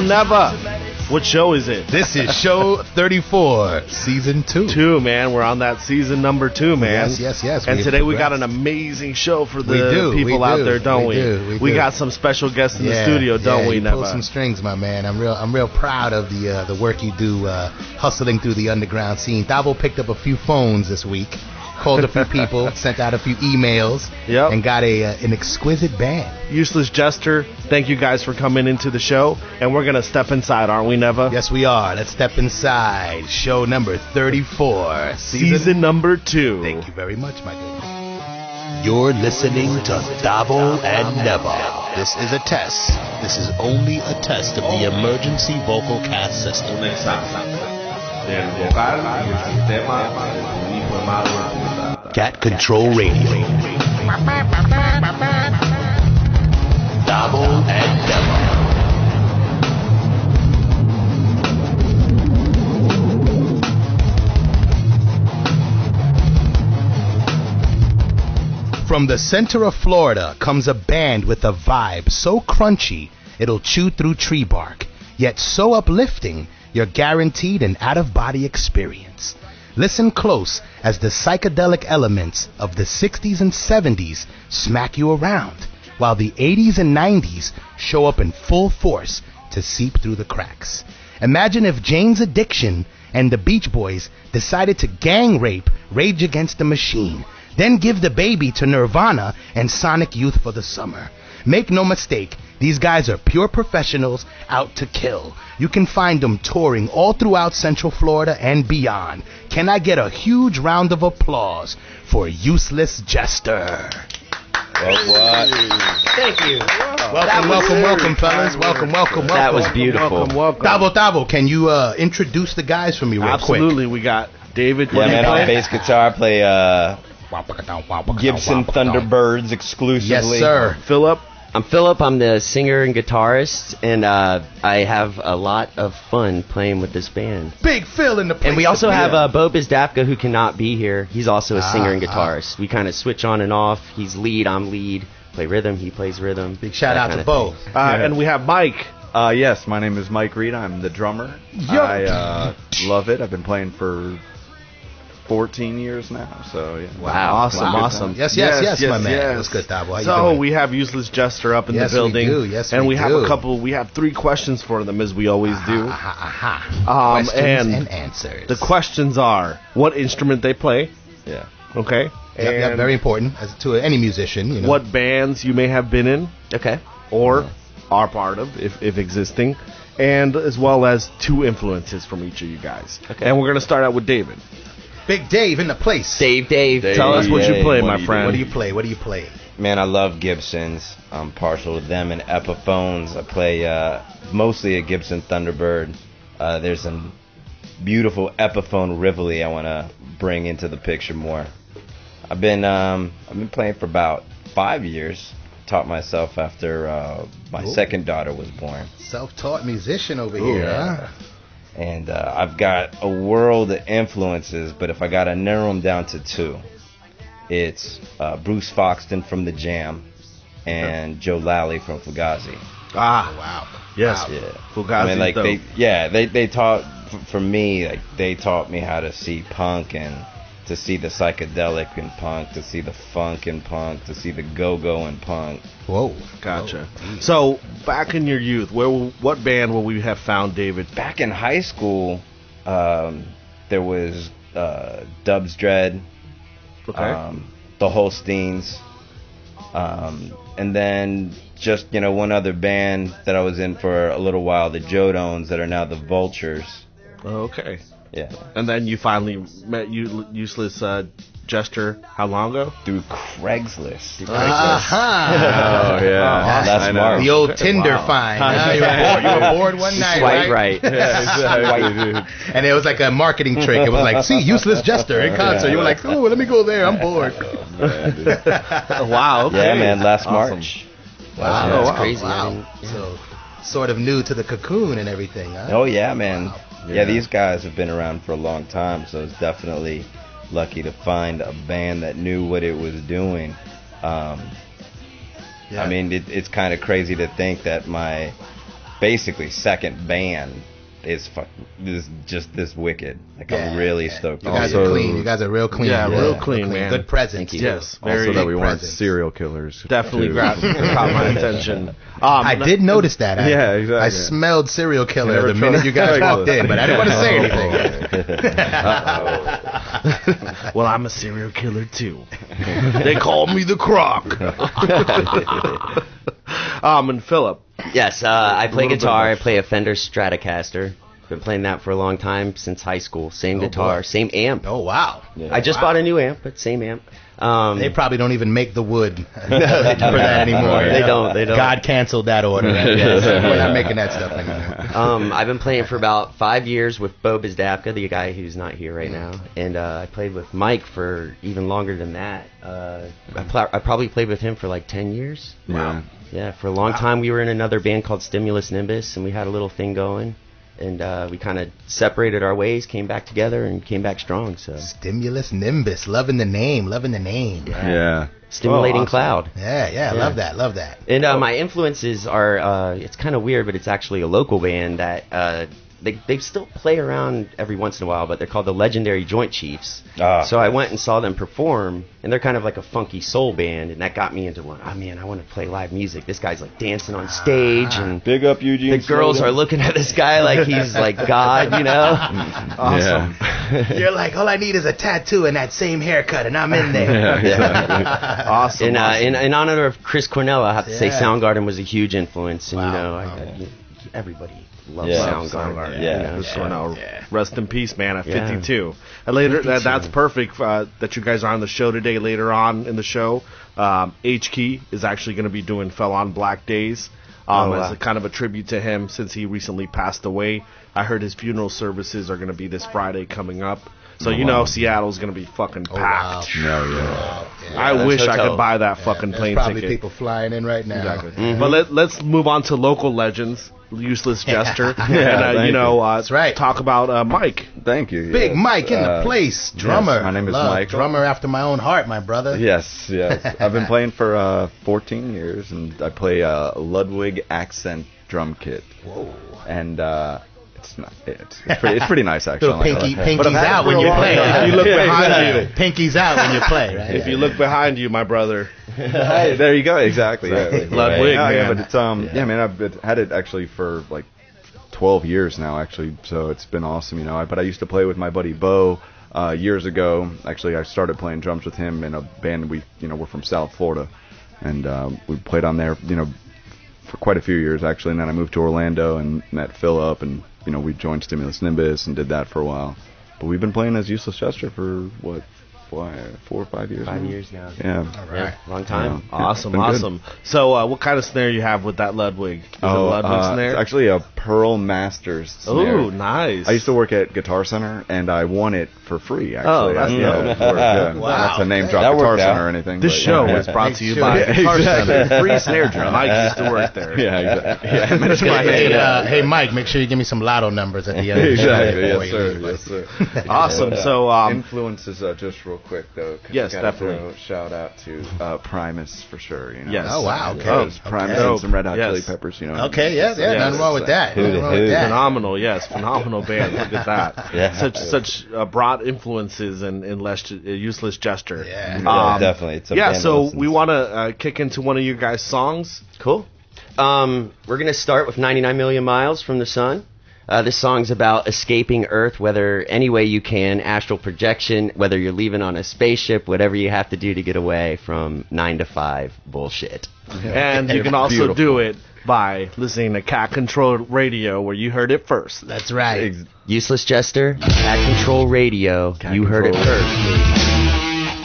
Taavo Neva. What show is it? This is show 34, season 2. Man. We're on that season number 2, man. Yes. And today we got an amazing show for the people out there, don't we? We got some special guests in the studio, don't we, Neva? Pull some strings, my man. I'm real proud of the work you do hustling through the underground scene. Taavo picked up a few phones this week, called a few people, sent out a few emails, and got an exquisite band. Useless Jester, thank you guys for coming into the show, and we're going to step inside, aren't we, Neva? Yes, we are. Let's step inside. Show number 34. Season number 2. Thank you very much, my good. You're listening to Taavo and Neva. This is a test. This is only a test of the emergency vocal cast system. Cat Control Radio. Taavo and Neva. From the center of Florida comes a band with a vibe so crunchy it'll chew through tree bark, yet so uplifting you're guaranteed an out-of-body experience. Listen close as the psychedelic elements of the 60s and 70s smack you around, while the 80s and 90s show up in full force to seep through the cracks. Imagine if Jane's Addiction and the Beach Boys decided to gang rape Rage Against the Machine, then give the baby to Nirvana and Sonic Youth for the summer. Make no mistake, these guys are pure professionals out to kill. You can find them touring all throughout Central Florida and beyond. Can I get a huge round of applause for Useless Jester? What? Thank you. Welcome, fellas. Welcome. That was beautiful. Welcome. Taavo, can you introduce the guys for me real quick? Absolutely. We got David. Yeah, man, on bass guitar, I play Gibson Thunderbirds exclusively. Yes, sir. Philip. I'm Philip. I'm the singer and guitarist, and I have a lot of fun playing with this band. Big Phil in the place. And we also have Bo Bizdapka, who cannot be here. He's also a singer and guitarist. We kind of switch on and off. He's lead, I'm lead. Play rhythm, he plays rhythm. Big shout out to Bo. And we have Mike. Yes, my name is Mike Reed. I'm the drummer. I love it. I've been playing for 14 years now. So yeah. Wow, awesome. Yes, my man. That's good, Taavo. How you So doing? we have Useless Jester up in the building. We do. We have 3 questions for them, as we always do. Questions and answers. The questions are what instrument they play. Yeah. Okay. Yep, very important as to any musician. You know. What bands you may have been in. Okay. Or are part of, if existing, and as well as 2 influences from each of you guys. Okay. And we're gonna start out with David. Big Dave in the place. Dave. Tell us what you play, my friend. What do you play? Man, I love Gibsons. I'm partial to them and Epiphones. I play mostly a Gibson Thunderbird. There's some beautiful Epiphone Rivoli I want to bring into the picture more. I've been playing for about 5 years. Taught myself after my second daughter was born. Self-taught musician over here, huh? And I've got a world of influences, but if I got to narrow them down to 2, it's Bruce Foxton from The Jam and Joe Lally from Fugazi. Wow. Yes. Yeah. Fugazi. I mean, like they taught for me, like they taught me how to see punk and to see the psychedelic in punk, to see the funk in punk, to see the go-go in punk. Whoa. Gotcha. So, back in your youth, what band will we have found David? Back in high school, there was Dubs Dread, the Holsteins, and then just, one other band that I was in for a little while, the Jodones, that are now the Vultures. Okay. Yeah. And then you finally met Useless Jester how long ago? Through Craigslist. Aha! Oh, yeah. That's smart. The old Tinder find. You were bored one night, Swipe right? Yeah, exactly. And it was like a marketing trick. It was like, see, Useless Jester in concert. You were like, oh, let me go there. I'm bored. Wow. Okay. Yeah, man. Last March. Wow. That's crazy. Wow. So, sort of new to the cocoon and everything, huh? Oh, yeah, man. Wow. Yeah, these guys have been around for a long time, so it's definitely lucky to find a band that knew what it was doing. I mean, it's kind of crazy to think that my basically second band is just this wicked. Like I'm really stoked. You guys are clean. You guys are real clean. Yeah, real clean, man. Good presence. Yes, Also very that we weren't presence. serial killers. definitely too. caught my attention. I did notice that. Yeah, exactly. I smelled serial killer Never the minute you guys tried- walked in, but I didn't want to say anything. Well, I'm a serial killer too. They call me the Croc. And Philip. Yes, I play little bit guitar. I of- play a Fender Stratocaster. Been playing that for a long time, since high school. Same Oh, guitar, boy. same amp. Oh, wow. I just bought a new amp, but same amp. They probably don't even make the wood for that anymore. They don't. God canceled that order. We're not making that stuff anymore. I've been playing for about 5 years with Bo Bizdavka, the guy who's not here right now, and I played with Mike for even longer than that. I probably played with him for like 10 years. Wow. Yeah, for a long time we were in another band called Stimulus Nimbus, and we had a little thing going, and we kind of separated our ways, came back together, and came back strong. So Stimulus Nimbus. Loving the name. Yeah. Stimulating awesome. Cloud. Yeah. Love that. And my influences are, it's kind of weird, but it's actually a local band that they still play around every once in a while, but they're called the Legendary Joint Chiefs. So I went and saw them perform, and they're kind of like a funky soul band, and that got me into one. Oh man, I want to play live music. This guy's like dancing on stage, and Big up Eugene. the girls Slogan. are looking at this guy like he's like God, you know? Awesome. Yeah. You're like, all I need is a tattoo and that same haircut, and I'm in there. Yeah, exactly. Awesome. In honor of Chris Cornell, I have to say Yeah. Soundgarden was a huge influence, and Wow. you know, Wow. everybody loves Yeah. Soundgarden. Yeah. you know? Chris Cornell, Yeah. rest in peace, man. At Yeah. 52, and later that's perfect that you guys are on the show today. Later on in the show, H Key is actually going to be doing "Fell on Black Days" as a kind of a tribute to him since he recently passed away. I heard his funeral services are going to be this Friday coming up, so you know Seattle's going to be fucking packed. No, yeah. I wish I hotel. could buy that fucking There's plane probably ticket. people flying in right now. Exactly. But let's move on to local legends. Useless Jester. Yeah, and, thank you. That's right. Talk about Mike. Thank you. Big yes. Mike in the place. Drummer. yes, my name is Love, Mike. Drummer after my own heart, my brother. Yes. I've been playing for 14 years, and I play a Ludwig accent drum kit. Whoa. And it's pretty nice actually. Little I like it. But pinky's I've had out it for when a you long play. time. If you look Yeah, behind exactly. Pinky's out when you play, right? If you look behind you, my brother. Hey, there you go. Exactly. Yeah. Ludwig, Yeah, man. but it's man, I've had it actually for like 12 years now, actually. So it's been awesome, you know. But I used to play with my buddy Bo years ago. Actually, I started playing drums with him in a band. We're from South Florida, and we played on there, for quite a few years actually. And then I moved to Orlando and met Philip, and we joined Stimulus Nimbus and did that for a while. But we've been playing as Useless Jester for what? 4 or 5 years. 5 now? years now. Yeah. All right. Long time. Yeah. Awesome, Been good. awesome. So, what kind of snare you have with that Ludwig? Is it a Ludwig snare? It's actually a Pearl Masters snare. Ooh, nice. I used to work at Guitar Center, and I won it for free, actually. Oh, that's dope. Yeah. Wow. Not to name drop That Guitar worked Center out. or anything. This but, show yeah. is brought to you Make by sure- Guitar Exactly. Center. Free snare drum. Mike used to work there. Yeah, exactly. Yeah, mention my Hey, name. hey, Mike, make sure you give me some lotto numbers at the end of the show. Exactly. before Yes, you sir. leave. Yes, sir. Awesome. So, Influences, just real quick, though. 'cause Yes, gotta definitely. throw a shout out to Primus for sure. Yes. Oh, wow, okay. Yes, Primus Okay. and some Red Hot Yes. Chili Peppers, Okay, yeah, nothing wrong with that. Who- Nothing wrong with who- that. phenomenal, yes, phenomenal band. Look at that. Yeah. Such broad influences in Useless Jester. Yeah. Yeah, definitely. It's a Yeah, band that so listens. we want to kick into one of you guys' songs. Cool. We're going to start with 99 Million Miles from the Sun. This song's about escaping Earth, whether any way you can, astral projection, whether you're leaving on a spaceship, whatever you have to do to get away from 9 to 5 bullshit. And you can also Beautiful. do it by listening to Cat Control Radio, where you heard it first. That's right. Useless Jester, Cat Control Radio. You heard it Control. first.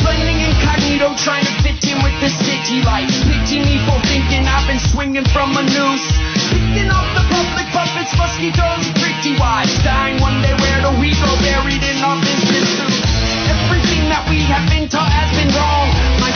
Blending incognito, trying to fit in with the city lights. Pity me for thinking I've been swinging from a noose. Picking up the public puppets, mosquitoes, pretty wives. Dying one day where do we go, buried in our business suits. Everything that we have been taught has been wrong. My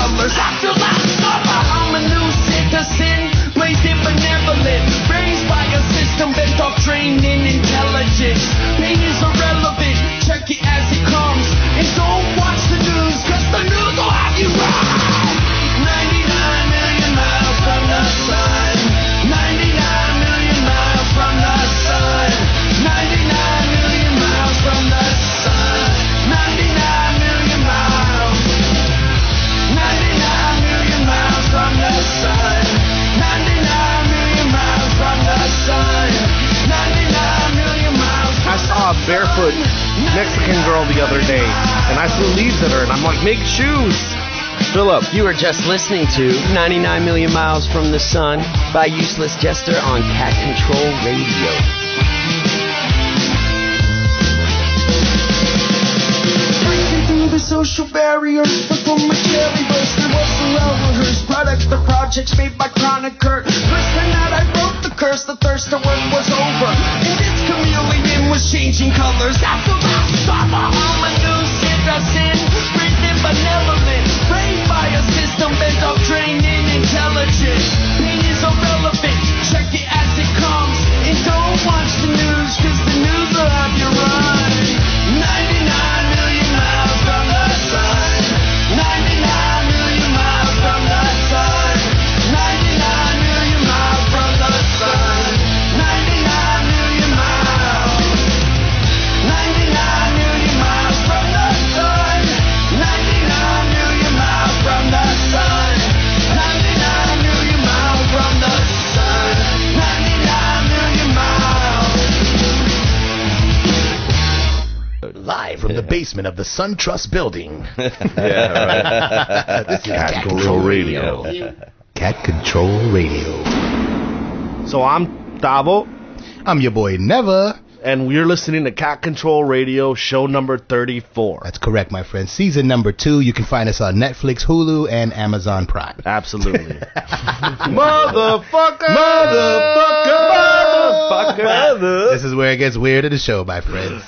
colors. After last summer, I'm a new citizen, placed in benevolent, raised by a system bent off trained in intelligence. Pain is irrelevant, check it as it comes, and don't watch the news, cause the news will have you run. 99 million miles from the sun, 99 million miles from the sun, 99 million miles from the sun, 99 million miles, 99 million miles from the sun, 99 million miles from the sun, 99 million miles. I saw a barefoot Mexican girl the other day, and I threw leaves at her, and I'm like, make shoes. Philip. You were just listening to 99 Million Miles from the Sun by Useless Jester on Cat Control Radio. Breaking through the social barriers, perform a cherry burst. There was a well-rehearsed products, the projects made by chronic hurt. First night I wrote the curse, the thirst to work was over, and its chameleon was changing colors. After last summer, I'm a new citizen, raised in benevolent, raised by a system bent off trained in intelligence. Pain is irrelevant, check it as it comes, and don't watch the news, cause the news will have you run. 99 million miles from the sun, 99 million miles from the sun, 99 million miles from the sun, 99 million miles, 99 million miles from the sun, 99 million miles from the sun, 99 million miles from the sun, 99 million miles. Live from the basement of the Sun Trust building. Yeah, right. This is Cat Control Radio. Cat Control Radio. So I'm Taavo, I'm your boy Neva. and we're listening to Cat Control Radio, show number 34. That's correct, my friend. Season number 2. You can find us on Netflix, Hulu, and Amazon Prime. Absolutely. Motherfucker! This is where it gets weird in the show, my friends.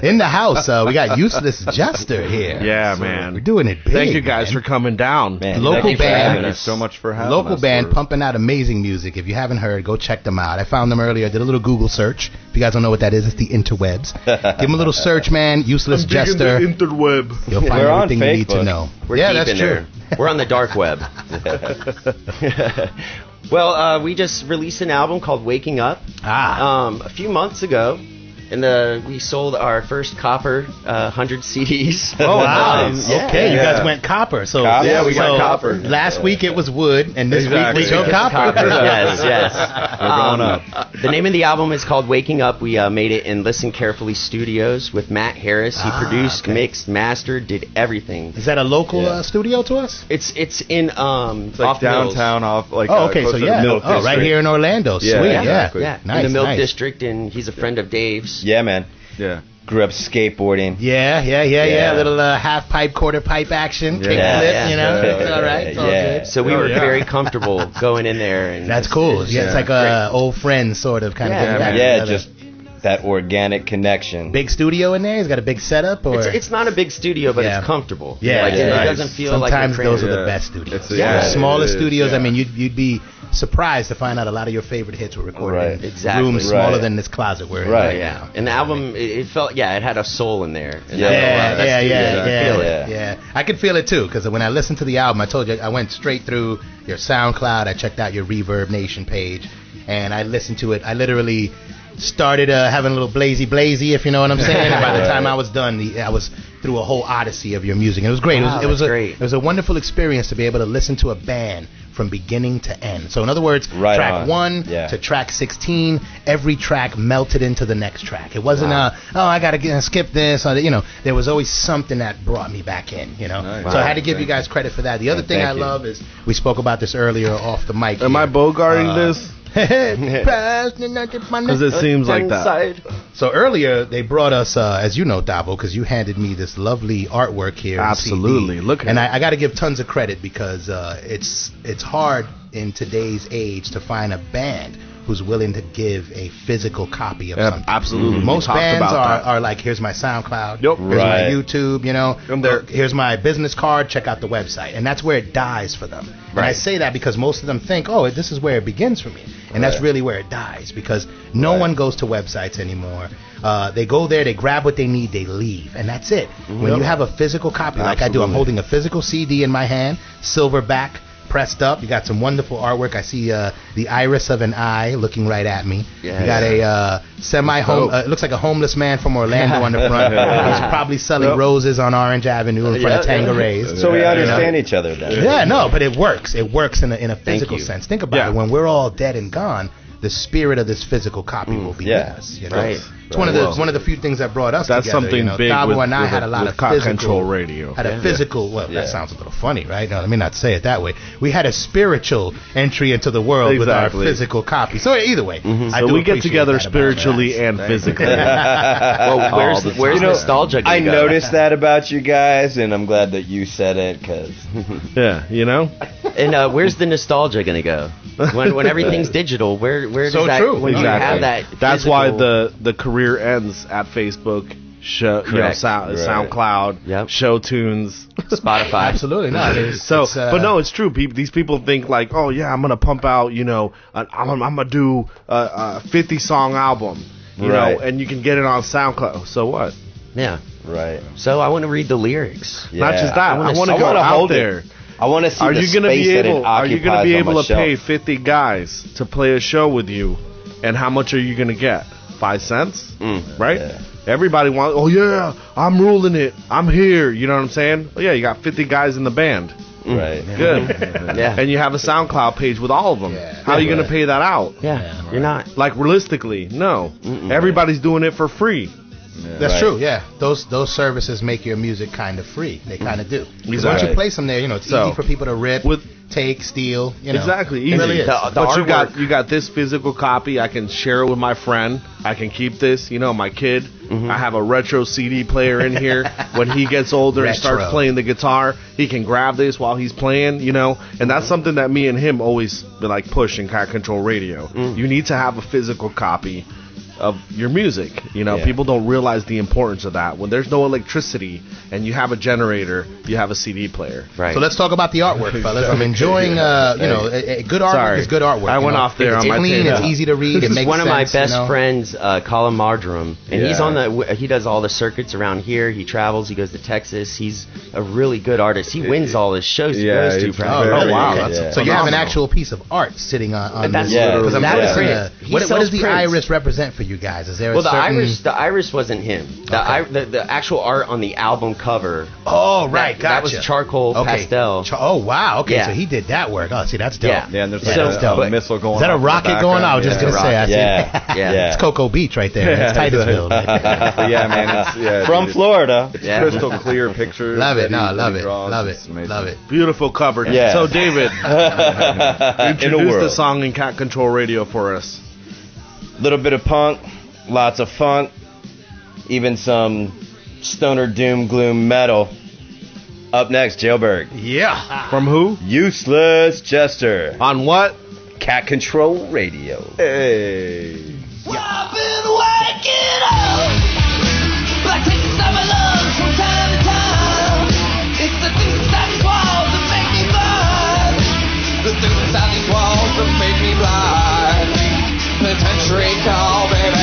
In the house, we got Useless Jester here. Yeah, man. We're doing it big. Thank you guys for coming down. Man, Local thank you for band. having Thank you us. so much for having Local us. band pumping out amazing music. If you haven't heard, go check them out. I found them earlier. I did a little Google search. If you guys don't know what that is, it's the interwebs. Give them a little search, man. Useless Jester. interweb. You'll find We're on everything you need to Facebook. know. We're yeah, deep that's in true. there. We're on the dark web. Well, we just released an album called Waking Up a few months ago. And we sold our first copper 100 CDs. Oh, wow. nice. Okay, you guys went copper. So Copper. Yeah, we got copper. Last week it was wood, and this Exactly. week we go copper. Yes. We're going up. The name of the album is called Waking Up. We made it in Listen Carefully Studios with Matt Harris. He produced, okay. mixed, mastered, did everything. Is that a local Yeah. studio to us? It's in It's like off Mills. downtown off like Okay, close so to yeah. Milk Oh, right District. here in Orlando. Sweet, Yeah, yeah. exactly. Yeah, Nice, in the Milk nice. District, and he's a friend of Dave's. Yeah, man. Yeah. Grew up skateboarding. Yeah. Yeah. A little half pipe, quarter pipe action, kick Yeah, flip, yeah. you know. Yeah, It's all right. It's all yeah. good. So we were very comfortable going in there, and That's cool. Yeah, it's Yeah. like a old friend sort of kind Yeah, of getting back Yeah, together. just that organic connection. Big studio in there? He's got a big setup? Or it's not a big studio, but Yeah. it's comfortable. Yeah, like, yeah. it Nice. doesn't feel like Sometimes you're those are cramped. the Yeah. best studios. It's- yeah, The it smallest is, studios, yeah. I mean, you'd be surprised to find out a lot of your favorite hits were recorded Right. in Exactly. rooms smaller Right. than this closet we're in Right. right Yeah, now. and the album, it felt, it had a soul in there. And Yeah. that's Yeah, Feel yeah. I could feel it too, because when I listened to the album, I told you I went straight through your SoundCloud. I checked out your Reverb Nation page, and I listened to it. I literally started having a little blazy, if you know what I'm saying. And by the time I was done, I was through a whole odyssey of your music. And it was great. Wow, it was great. It was a wonderful experience to be able to listen to a band from beginning to end. So in other words, Right track on. 1 Yeah. to track 16, every track melted into the next track. It wasn't I got to skip this. Or, there was always something that brought me back in. Nice. So I had to give you guys credit for that. The other thing Thank I you. love is we spoke about this earlier off the mic. Am I bogarting this? Because Because it seems like that. So earlier they brought us, as you know, Taavo, because you handed me this lovely artwork here. on Absolutely. CD. Look at and it. I got to give tons of credit because it's hard in today's age to find a band who's willing to give a physical copy of something. Absolutely. Most bands are like, here's my SoundCloud, here's my YouTube, you know, here's my business card, check out the website. And that's where it dies for them. And I say that because most of them think, oh, this is where it begins for me. And that's really where it dies, because no one goes to websites anymore. They go there, they grab what they need, they leave, and that's it. When you have a physical copy, like I do, I'm holding a physical CD in my hand, silverback, pressed up. You got some wonderful artwork. I see the iris of an eye looking right at me. You got a it looks like a homeless man from Orlando on the front. He's probably selling roses on Orange Avenue in front of Tanqueray's. So we understand each other then. Yeah, no, but it works. It works in a physical sense. Think about it. When we're all dead and gone, the spirit of this physical copy will be with us. You know? Right. It's one of the few things that brought us That's together. something big Taavo and I had a lot of Cat physical Control Radio. Had a physical. Well, that sounds a little funny, right? No, let me not say it that way. We had a spiritual entry into the world with our physical copy. So either way, so we get together spiritually and physically. Well, where's nostalgia? I noticed that about you guys, and I'm glad that you said it, because you know. And where's the nostalgia gonna go when everything's digital? Where does that? True. When you have that, that's why the career ends at Facebook, SoundCloud, Show Tunes, Spotify. Absolutely not. But no, it's true. These people think like, oh yeah, I'm gonna pump out, I'm gonna do a 50-song album, you know, and you can get it on SoundCloud. So what? Yeah. Right. So I want to read the lyrics. Not just that. I want to go out there. I want to see Are the you gonna space be that able? it Are you gonna be able to shelf. pay 50 guys to play a show with you? And how much are you gonna get? 5 cents, right? Yeah. Everybody wants. Oh yeah, I'm ruling it. I'm here. You know what I'm saying? Oh yeah, you got 50 guys in the band. Right. Good. And you have a SoundCloud page with all of them. How are you gonna pay that out? Yeah. You're not. Like realistically, no. Everybody's doing it for free. That's true. Yeah, those services make your music kind of free. They kind of do. Because once you place them there, it's easy for people to rip, take, steal. Exactly. Easy. It really is. But you got this physical copy. I can share it with my friend. I can keep this. My kid. I have a retro CD player in here. When he gets older and starts playing the guitar, he can grab this while he's playing. And that's something that me and him always push in Cat Control Radio. You need to have a physical copy of your music. People don't realize the importance of that. When there's no electricity and you have a generator, you have a CD player. Right. So let's talk about the artwork, fellas. I'm enjoying, a good artwork is good artwork. I went off there on my clean, it's easy to read, it makes sense. One of my best friends, Colin Mardrum, and he's he does all the circuits around here. He travels, he goes to Texas. He's a really good artist. He wins all his shows he goes to. Oh, wow. So you have an actual piece of art sitting on this. Because I'm noticing, what does the iris represent for you guys? Is there the iris wasn't him. The actual art on the album cover. Oh, right, gotcha. That was charcoal pastel. Oh, wow. Okay, so he did that work. Oh, see, that's dope. Yeah, and there's a missile going on. Is that a rocket going on? I was just going to say. Yeah. It's Cocoa Beach right there. It's Titusville. Yeah, man. From Florida. It's crystal clear pictures. Love it. No, love it. Love it. Beautiful cover. Yeah. So, David, introduce the song in Cat Control Radio for us. Little bit of punk, lots of funk, even some stoner doom gloom metal. Up next, Jailbird. Yeah. From who? Useless Jester. On what? Cat Control Radio. Hey. Well, I've been waking up, like taking some of love from time to time. It's the things inside these walls that make me blind. The things inside these walls that make me blind. Penitentiary call, baby.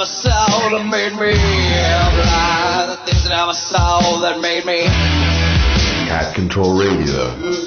never saw that made me blind. The things that I never saw that made me. Cat Control Radio.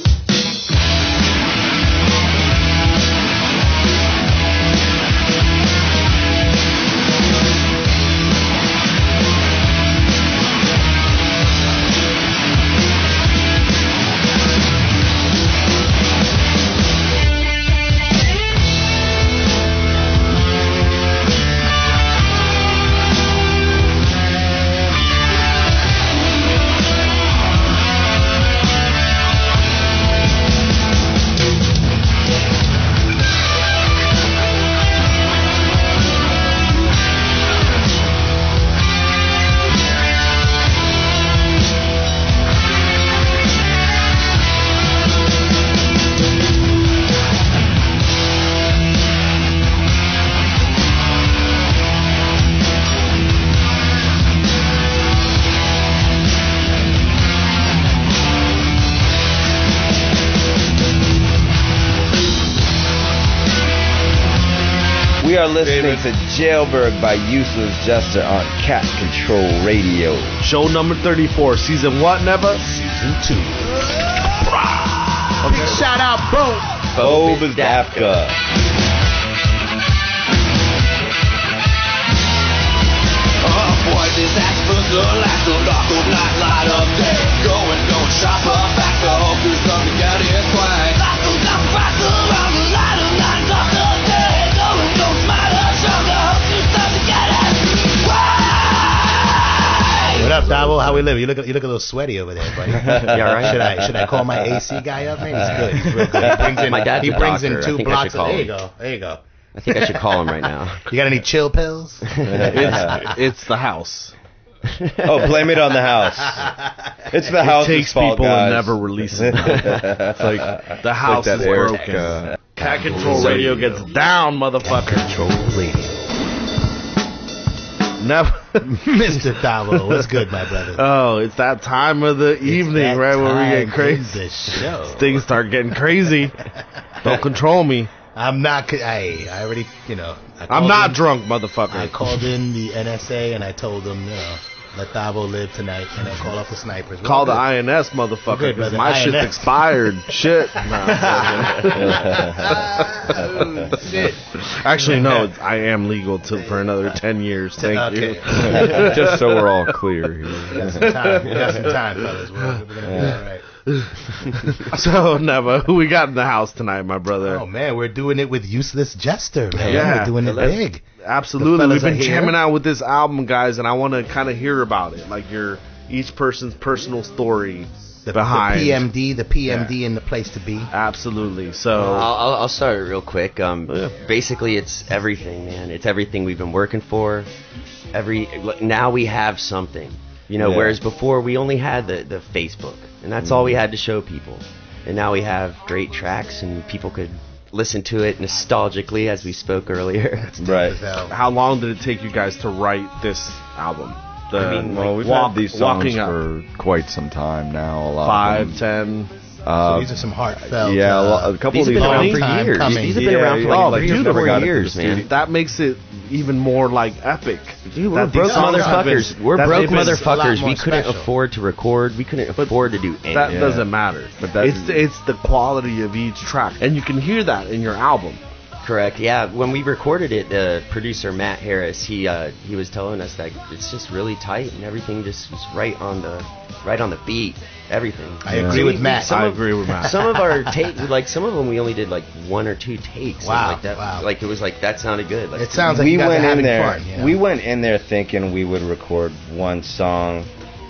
We are listening to Jailbird by Useless Jester on Cat Control Radio. Show number 34. Season what, Neva? Season 2. Big shout out, Bo. Bobadapka. Boy, this ass was the last of dark of night, light of day. Go and don't shop up back to hope there's something to get his way. Light of dark, back around the light of night, dark of day. Go and don't matter, shop to hope there's something to get his way. What up, Taavo? How we live? You look a little sweaty over there, buddy. Yeah, right. Should I call my AC guy up? Man, he's good. He's real good. He brings in, My dad's he a brings doctor. in I 2 think I blocks. should call There you him. go. There you go. I think I should call him right now. You got any chill pills? It's the house. Oh, blame it on the house. It's the house's Takes fault, people guys. and never releases them. It's like the house that is Eric, broken. Cat Control Radio gets down, motherfucker. Control Radio. Never. Mr. Taavo, what's good, my brother? Oh, it's that time of the evening, That right, where we time get crazy. in the show. Things start getting crazy. Don't control me. I'm not. I already, I I'm called not in- drunk, motherfucker. I called in the NSA and I told them, let Taavo live tonight, call up the snipers. We're Call all the good. INS, motherfucker, Good, because brother. my shit's INS. expired. Shit. Nah, Oh, shit. actually, no, I am legal for another 10 years. Thank you. Okay. Just so we're all clear here. We got some time, fellas. We're gonna be all right. So, Neva, who we got in the house tonight, my brother? Oh man, we're doing it with Useless Jester, man. Yeah. We're doing it big. Absolutely. The We've fellas been are here. jamming out with this album, guys, and I want to kind of hear about it. Like each person's personal story behind. The PMD and the place to be. Absolutely. So, I'll start it real quick. Basically, it's everything, man. It's everything we've been working for. Now we have something, Whereas before we only had the Facebook, and that's all we had to show people. And now we have great tracks, and people could listen to it nostalgically, as we spoke earlier. Right. how long did it take you guys to write this album? Well, we've had these songs for quite some time now. A lot. 5, 10. So these are some heartfelt. Yeah, a couple These of have these been around songs. for Time years. coming. These have been around for like 3 never or 4 got into years, the man. studio. That makes it even more like epic. Dude, we're That these broke songs have been- motherfuckers. We're that broke they've been- a lot motherfuckers. more We couldn't special. afford to record. We couldn't afford to do anything. That doesn't matter. But that- it's the quality of each track, and you can hear that in your album. Correct. Yeah. When we recorded it, the producer Matt Harris, he was telling us that it's just really tight and everything just was right on the beat. Everything. I agree with Matt. I agree with Matt. Some of our takes, like some of them, we only did like 1 or 2 takes. Wow, Like that. wow. Like it was like that sounded good. Like, It sounds like We you guys went are in having there. fun. We went in there thinking we would record 1 song,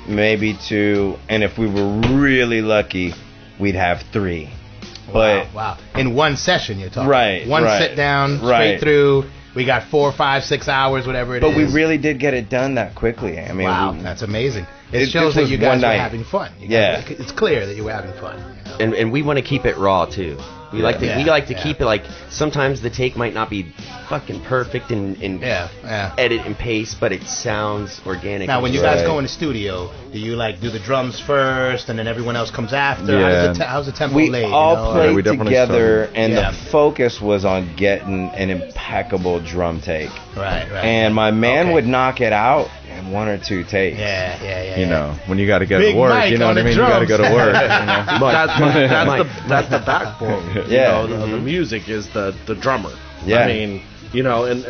maybe 2, and if we were really lucky, we'd have 3. But wow. In one session, you're talking. Right, One right, sit down, straight right. through. We got 4, 5, 6 hours, whatever it is. we really did get it done that quickly. I mean, Wow, that's amazing. It This shows that was you guys one were night. having fun. Yeah. It's clear that you were having fun. and we want to keep it raw too. We like to keep it like sometimes the take might not be fucking perfect and edit and paste, but it sounds organic. Now, when you guys go in the studio, do you like do the drums first and then everyone else comes after? Yeah. How's the tempo we laid? all played together, and Yeah. the focus was on getting an impeccable drum take. Right. And my man would knock it out in 1 or 2 takes. Yeah. You know, when you got to go Big to work, Mike you know on what I the mean? You got to drums. go to work. You know? That's the backbone. Yeah. You know, the music is the drummer. Yeah. I mean, you know, and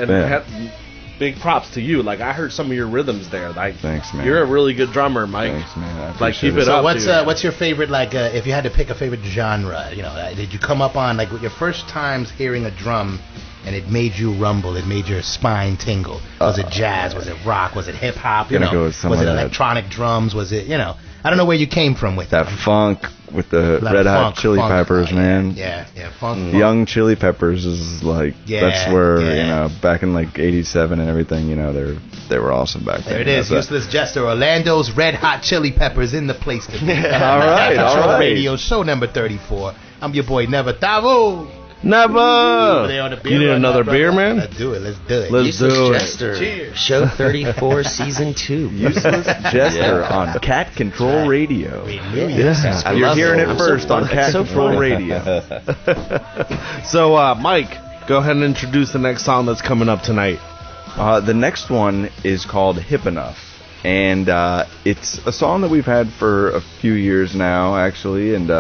big props to you. Like I heard some of your rhythms there. Like, thanks, man. You're a really good drummer, Mike. Thanks, man. I Like keep appreciate it up. So dude. what's your favorite, like, if you had to pick a favorite genre, you know, did you come up on, like, with your first times hearing a drum and it made you rumble, it made your spine tingle? Was it jazz? Was it rock? Was it hip-hop? You Gonna know, go with some was of it that. electronic drums? Was it, you know, I don't know where you came from with that funk with the lot Red of Hot funk, Chili funk. Peppers, man. Yeah, funk. Young Chili Peppers is like that's where you know back in like '87 and everything. You know they were awesome back then. There it is, Useless Jester, Orlando's Red Hot Chili Peppers in the place to be. all right. Radio show number 34. I'm your boy Neva Taavo. Never. You need another beer, man? Let's do it. Let's do it. Jester. Cheers. Show 34, season 2. Useless Jester on Cat Control Radio. Yes. I You're love hearing it I'm first so on fun. Cat It's so Control fun. Radio. So, Mike, go ahead and introduce the next song that's coming up tonight. The next one is called Hip Enough. And it's a song that we've had for a few years now, actually. And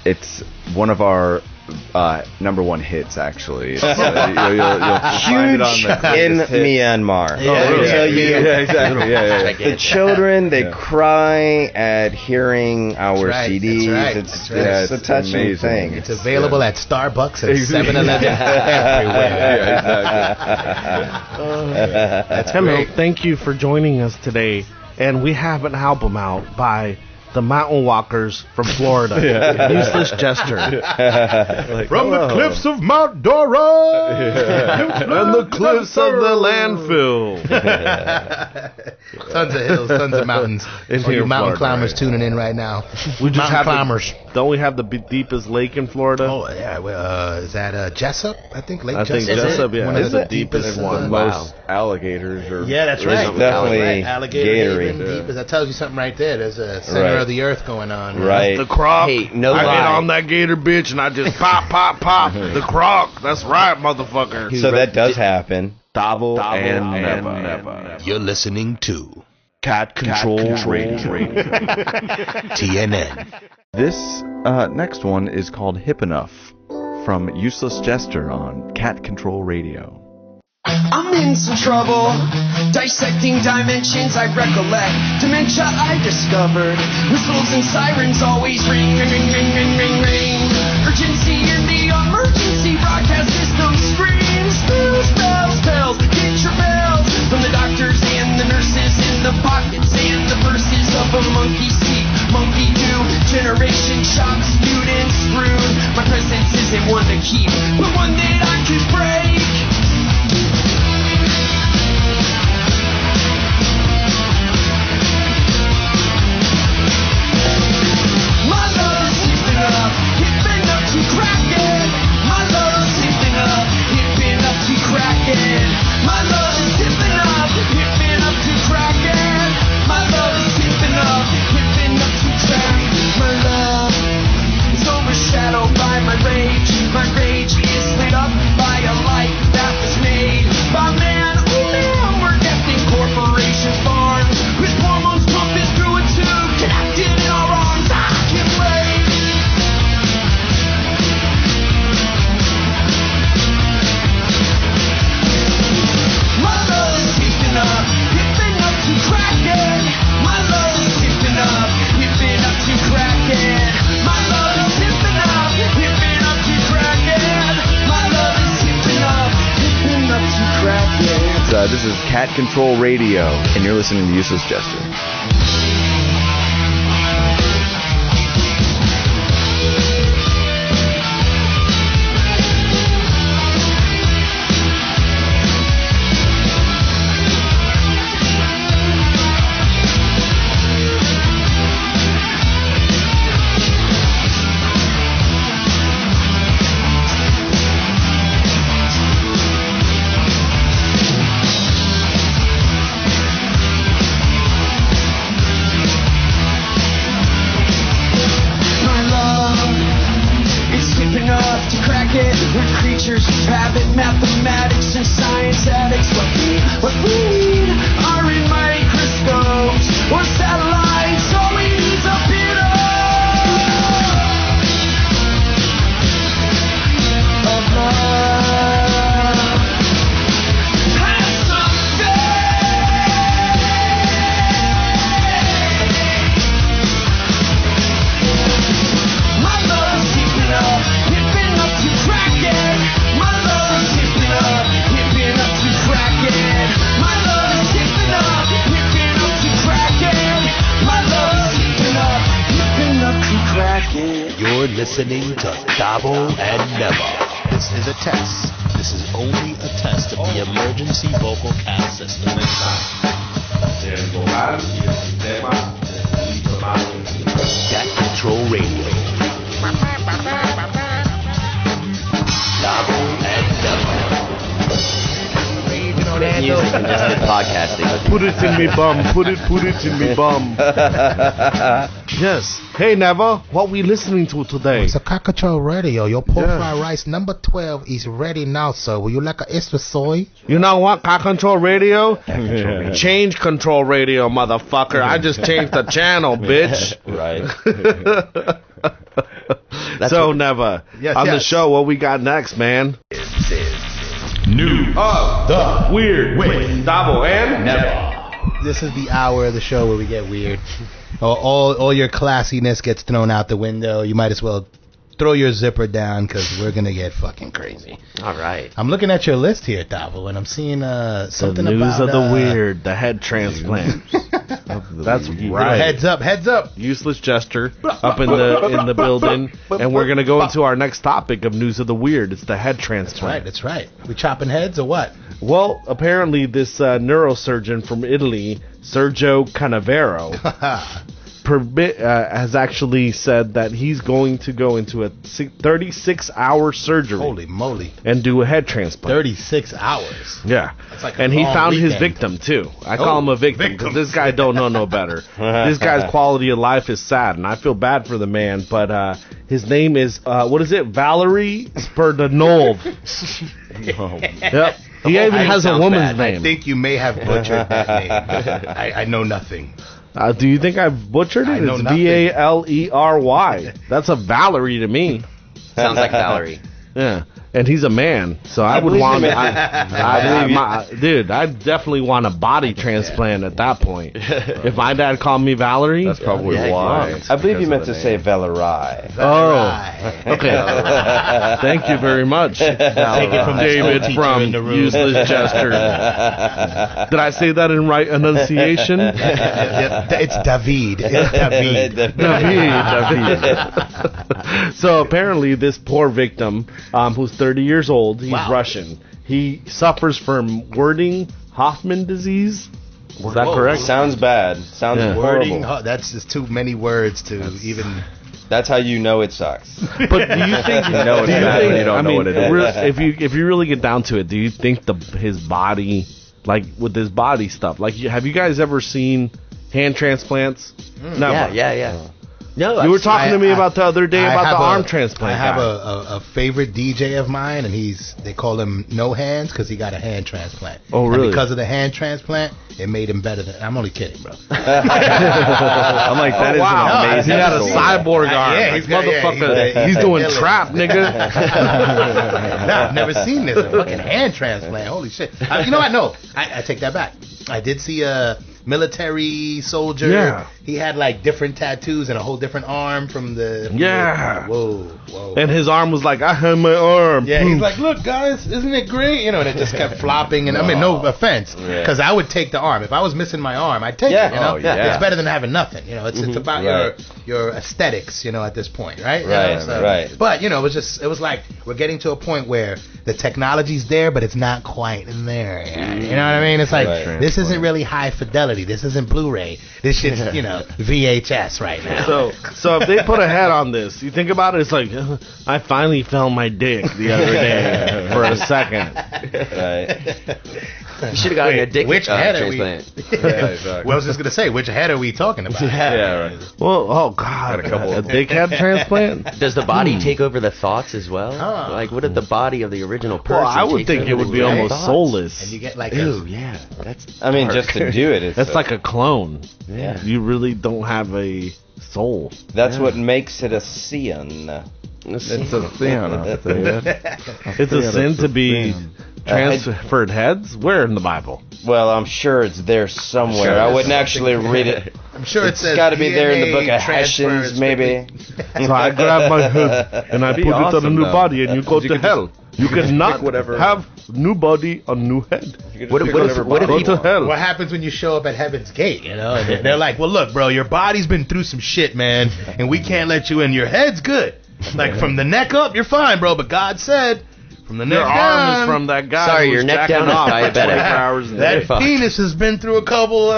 it's one of our number one hits, actually. It's, you'll find it on the in greatest hits. Myanmar. Yeah, Let me tell you, Yeah, exactly. Yeah. the children, they cry at hearing our That's right, CDs. that's right, It's, that's right. it's a touching amazing. thing. It's available at Starbucks and 7-Eleven everywhere. That's Hello, great. thank you for joining us today. And we have an album out by the Mountain Walkers from Florida. Useless Jester. From the cliffs of Mount Dora And the cliffs of the landfill. Tons of hills, tons of mountains. In All you here, mountain Florida, climbers right. tuning in right now. We just mountain have climbers. Don't we have the deepest lake in Florida? Oh yeah, well, is that Jessup? I think Lake I think Jessup. Jessup, yeah, One is of the deepest The one. most alligators are. Yeah, that's It's right. definitely Right. Alligator gatory. Haven, deep. That tells you something right there. There's a center Right. of the earth going on. Right. The croc. Hey, no I get lie. on that gator bitch and I just pop. The croc. That's right, motherfucker. So that does happen. Taavo and Neva. You're listening to Cat Control Radio. TNN. This next one is called Hip Enough from Useless Jester on Cat Control Radio. I'm in some trouble, dissecting dimensions I recollect. Dementia I discovered, whistles and sirens always ring, ring, ring, ring, ring, ring, ring. Urgency in the emergency broadcast system screams. Spells, bells, tells, get your bells. From the doctors and the nurses in the pockets and the purses of a monkey see, monkey do. Generation shocked, students screwed. My presence isn't one to keep, but one that I could break. My love is sleeping up, hipping up to crack it. My love is sleeping up, hipping up to crack it. My love is hipping up, hipping up to crack it. My love is hipping up, hipping up to crack. My love is overshadowed by my rage. My rage is lit up by a light that was made by man. Oh man, we're kept in corporation farms with hormones pumping through a tube, connected in our arms. I can wait. My love is hipping up to crack it. My love is hipping up to crack it. My love is hipping up to crack it. My love is hipping up to crack it. This is Cat Control Radio, and you're listening to Useless Jester. listening to Taavo Neva. This is a test. This is only a test of the emergency vocal cast system. Cat Control Radio. Taavo Neva. Music and just podcasting. Put it in me bum. Put it in me bum. Yes. Hey, Neva, what we listening to today? It's a Cat Control Radio. Your pork fried rice number 12 is ready now, sir. Will you like an extra soy? You know what? Cat Control Radio? Change Control Radio, motherfucker. I just changed the channel, bitch. Right. So, Neva, on the show, what we got next, man? News of the Weird with Taavo and Neva. This is the hour of the show where we get weird. All your classiness gets thrown out the window. You might as well throw your zipper down because we're going to get fucking crazy. All right. I'm looking at your list here, Taavo, and I'm seeing something the news about... of the weird, the head transplant. That's right. Heads up. Useless Jester up in the building, and we're going to go into our next topic of news of the weird. It's the head transplant. That's right. We chopping heads or what? Well, apparently this neurosurgeon from Italy, Sergio Canavero, has actually said that he's going to go into a 36-hour surgery. Holy moly. And do a head transplant. 36 hours. Yeah. Like and he found his victim, too. I call him a victim because this guy don't know no better. This guy's quality of life is sad, and I feel bad for the man, but his name is, Valerie Spurdanov. Yep. He even has a woman's name. I think you may have butchered that name. I know nothing. Do you think I've butchered it? It's Valery. That's a Valerie to me. Sounds like Valerie. Yeah. And he's a man, so I would want. Dude, I definitely want a body transplant at that point. If my dad called me Valerie, that's probably why. I believe you meant to say Valerie. Oh, okay. Thank you very much, David from Useless Jester. Did I say that in right enunciation? It's David. David. So apparently, this poor victim, who's 30 years old. He's Russian. He suffers from Werding-Hoffman disease. Is that correct? Sounds bad. Sounds horrible. That's just too many words to even... That's how you know it sucks. But do you think you know it's bad when you don't know what it is? If you really get down to it, do you think his body, like with his body stuff, like have you guys ever seen hand transplants? Never. Yeah. No, you were talking to me about the other day about the arm transplant. I have a favorite DJ of mine, and they call him No Hands because he got a hand transplant. Oh, really? And because of the hand transplant, it made him better than... I'm only kidding, bro. I'm like, that is an amazing He got a story. cyborg arm. Yeah, he's doing trap, nigga. Nah, I've never seen this. A fucking hand transplant. Holy shit. You know what? No, I take that back. I did see a military soldier. Yeah. He had like different tattoos and a whole different arm from the... Whoa. And his arm was like, I have my arm. Yeah, he's like, look, guys, isn't it great? You know, and it just kept flopping. And I mean, no offense, because I would take the arm. If I was missing my arm, I'd take it, you know? It's better than having nothing. You know, it's about your aesthetics, you know, at this point, right? Right. But, you know, it was like we're getting to a point where the technology's there, but it's not quite in there. You know what I mean? It's like, this isn't really high fidelity. This isn't Blu-ray. This shit's, you know, VHS right now. So if they put a head on this, you think about it, it's like, I finally found my dick the other day for a second. You should have gotten a dick transplant. Well, I was just going to say, which head are we talking about? Right. Well, oh, God. A dick head transplant? Does the body take over the thoughts as well? Like, what if the body of the original person Well, I would think it would be almost soulless. And you get like that's I mean, just to do it. That's like a clone. Yeah. You really don't have a soul. That's what makes it a sin. It's a sin. It's a sin to be transferred heads? Where in the Bible? Well, I'm sure it's there somewhere. I wouldn't actually read it. I'm sure it's got to be there in the book of Hessians, maybe. So I grab my head and I put it on a new body, and you go to hell. You cannot have new body on new head. What if go to hell? What happens when you show up at Heaven's Gate? You know, and they're like, "Well, look, bro, your body's been through some shit, man, and we can't let you in. Your head's good, Like from the neck up, you're fine, bro. But God said, from the neck your down. arm is from that guy. Sorry, who your was neck jacking down is off for diabetic. 24 hours a That day. penis has been through a couple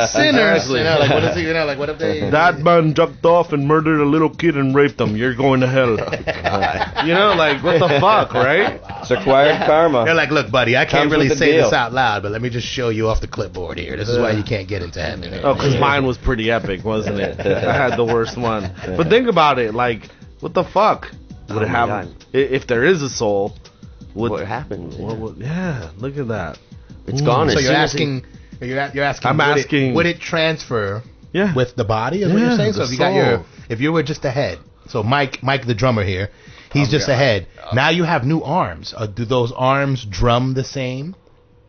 sinners. You know, like what is he? You know, like what if they? That man jumped off and murdered a little kid and raped him. You're going to hell. You know, like, what the fuck, right? It's acquired karma. They're like, look, buddy, I can't Comes really with the say deal. this out loud, but let me just show you off the clipboard here. This is why you can't get into heaven. Oh, because mine was pretty epic, wasn't it? I had the worst one. But think about it, like, what the fuck would it have? God. If there is a soul, What happened? yeah, look at that. It's gone. So as you're soon as asking, you're asking. I'm asking- would it transfer Yeah. with the body? Is what you're saying? So the if you got your, soul. if you were just a head, so Mike the drummer here, he's just a head. Now you have new arms. Do those arms drum the same?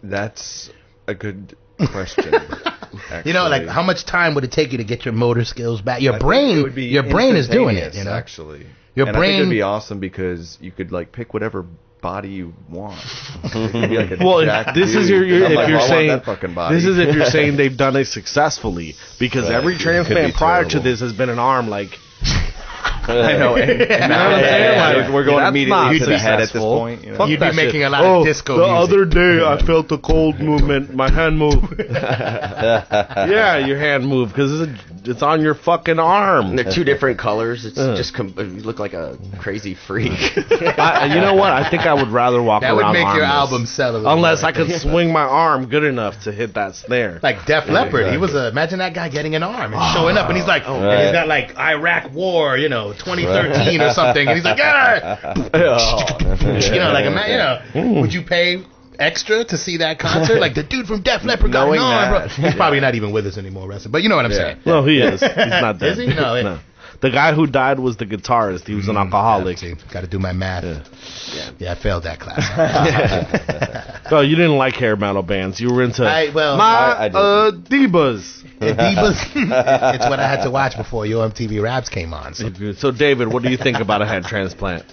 That's a good question. You know, like how much time would it take you to get your motor skills back? Your brain is doing it. You know, actually. Your and brain- I think it'd be awesome because you could like pick whatever body you want. It could be like a Well, jacked this is dude. your I'm if like, you're well, I want saying that fucking body. this is if you're saying they've done it successfully, because Right. every It could transplant be prior to terrible. this has been an arm. Like, I know. And you know what I'm saying? Like, we're going that's immediately not to the head at this successful. point. You know? Fuck You'd be that making shit. a lot of disco the music. other day I felt a cold movement. My hand moved. Yeah, your hand moved because it's on your fucking arm. And they're two different colors. It's just you look like a crazy freak. You know what? I think I would rather walk that around would make your armless. album sell a little Unless more. I could swing my arm good enough to hit that snare. Like Def Leppard, he was imagine that guy getting an arm and showing up, and he's like, and he's got like Iraq War, 2013 or something, and he's like, yeah, like would you pay extra to see that concert? Like the dude from Def Leppard got an arm, bro. He's probably not even with us anymore, wrestling, but you know what I'm saying. No, he is. He's not dead. Is he? No. The guy who died was the guitarist. He was an alcoholic. Got to do my math. Yeah, I failed that class. Oh, you didn't like hair metal bands. You were into I did. divas. Divas. It's what I had to watch before your MTV Raps came on. So, David, what do you think about a head transplant?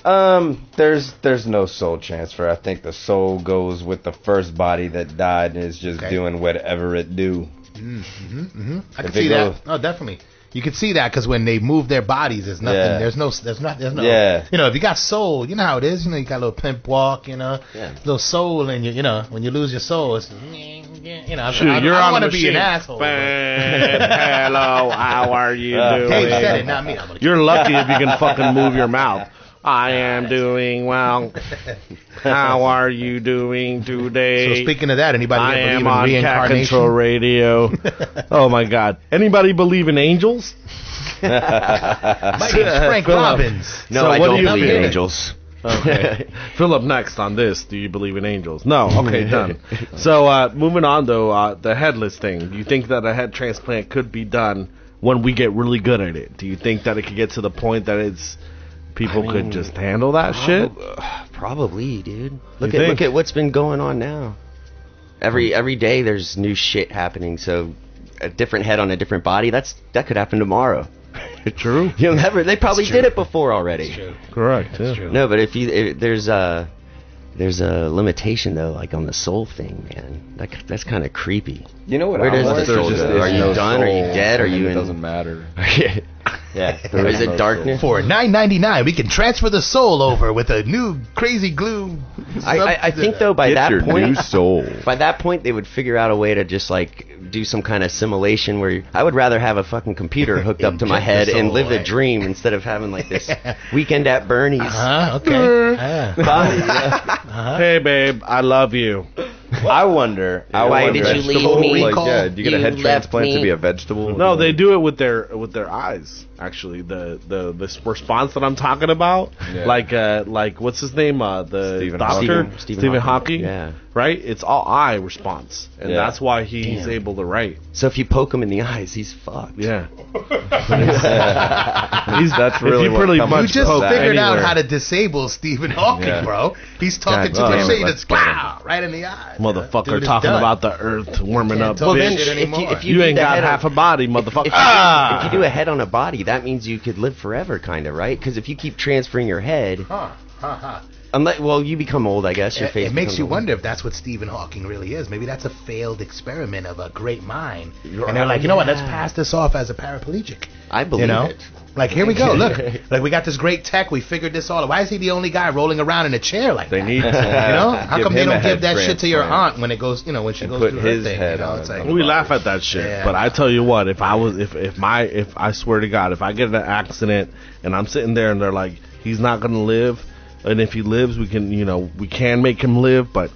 There's no soul transfer. I think the soul goes with the first body that died and is just doing whatever it do. I can see that. Oh, definitely. You can see that because when they move their bodies, there's nothing. Yeah. There's no. Yeah. If you got soul, you know how it is. You got a little pimp walk. Little soul, and when you lose your soul, it's. Shoot, I you're don't on want a to be an machine. asshole. Hello, how are you doing? Dave said it, not me. You're lucky if you can fucking move your mouth. I am doing well. How are you doing today? So speaking of that, anybody I believe am in on Cat reincarnation? Control Radio. Oh my God! Anybody believe in angels? My name's Frank Robbins. No, So I what don't do you believe in think? angels. Okay. Philip, next on this. Do you believe in angels? No. Okay, done. So moving on though, the headless thing. Do you think that a head transplant could be done when we get really good at it? Do you think that it could get to the point that it's people could just handle that shit? Probably, dude. You Look at what's been going on now. Every day there's new shit happening. So a different head on a different body. That could happen tomorrow. True. You'll never. They probably did it before already. Correct. Yeah. No, but if there's a limitation though, like on the soul thing, man. That's kind of creepy. You know what? Where I does wonder? the soul go? Are you done? Are you dead? Are you It in? doesn't matter. Yeah. Or is it darkness? For $9.99, we can transfer the soul over with a new crazy glue. I think though by Get that your point, new soul. by that point they would figure out a way to just like do some kind of simulation where I would rather have a fucking computer hooked up to my Inject the head and soul, live the right. dream instead of having like this weekend at Bernie's. Okay. Hey, babe, I love you. I wonder. Why did you leave Vegetable? me? Like, yeah, do you get a You head left transplant to me. be a vegetable? No, they do it with their eyes. Actually, the response that I'm talking about, Yeah. like what's his name? The Stephen doctor, Hawking. Stephen Hawking. Yeah. Right. It's all eye response, and Yeah. that's why he's Damn. able to write. So if you poke him in the eyes, he's fucked. Yeah. That's really if you what pretty comes much You just poke figured out anywhere. how to disable Stephen Hawking, Yeah. bro. He's talking God to the damn, machine let's that's get him. wow, right in the eye. Motherfucker Dude is talking done. about the earth warming Can't up. talk Bitch, that shit anymore. if you do ain't the got head half a body, motherfucker. If you do a head on a body, that means you could live forever, kind of, right? Because if you keep transferring your head, Unless, well, you become old, I guess. Your face it makes you old. wonder if that's what Stephen Hawking really is. Maybe that's a failed experiment of a great mind. And they're like, you know what? Let's pass this off as a paraplegic. I believe it. Like, here we go. Look, like we got this great tech. We figured this all out. Why is he the only guy rolling around in a chair like that? They need to. How come they don't give that shit to your transplant. aunt when it goes, when she goes put through her his thing? head You know, on it's it. like, We laugh at that shit, Yeah. but I tell you what, if I swear to God, if I get in an accident and I'm sitting there and they're like, he's not gonna live, and if he lives, we can make him live, but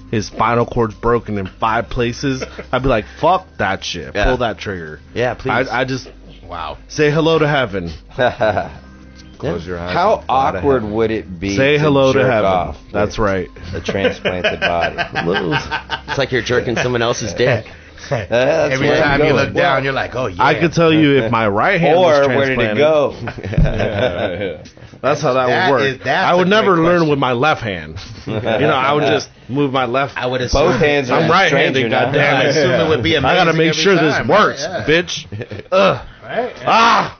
his spinal cord's broken in 5 places, I'd be like, fuck that shit, pull that trigger. Yeah, please. I just wow. say hello to heaven. Close your eyes. How and fly to awkward heaven. would it be Say to hello to jerk heaven. off That's with right. a transplanted body? It's like you're jerking someone else's dick. That's Every where time I'm you going. look down, you're like, oh, yeah. I could tell you if my right hand was Or transplanted. where did it go? That's how that That would is- work. that's I would a never great learn question. with my left hand. I would just move my left. I would assume. Both hands are I'm right-handed, stranger now. goddamn I it. assume it would be amazing. I gotta make every sure time, this right? works, Yeah. bitch. Ugh. Right? Ah!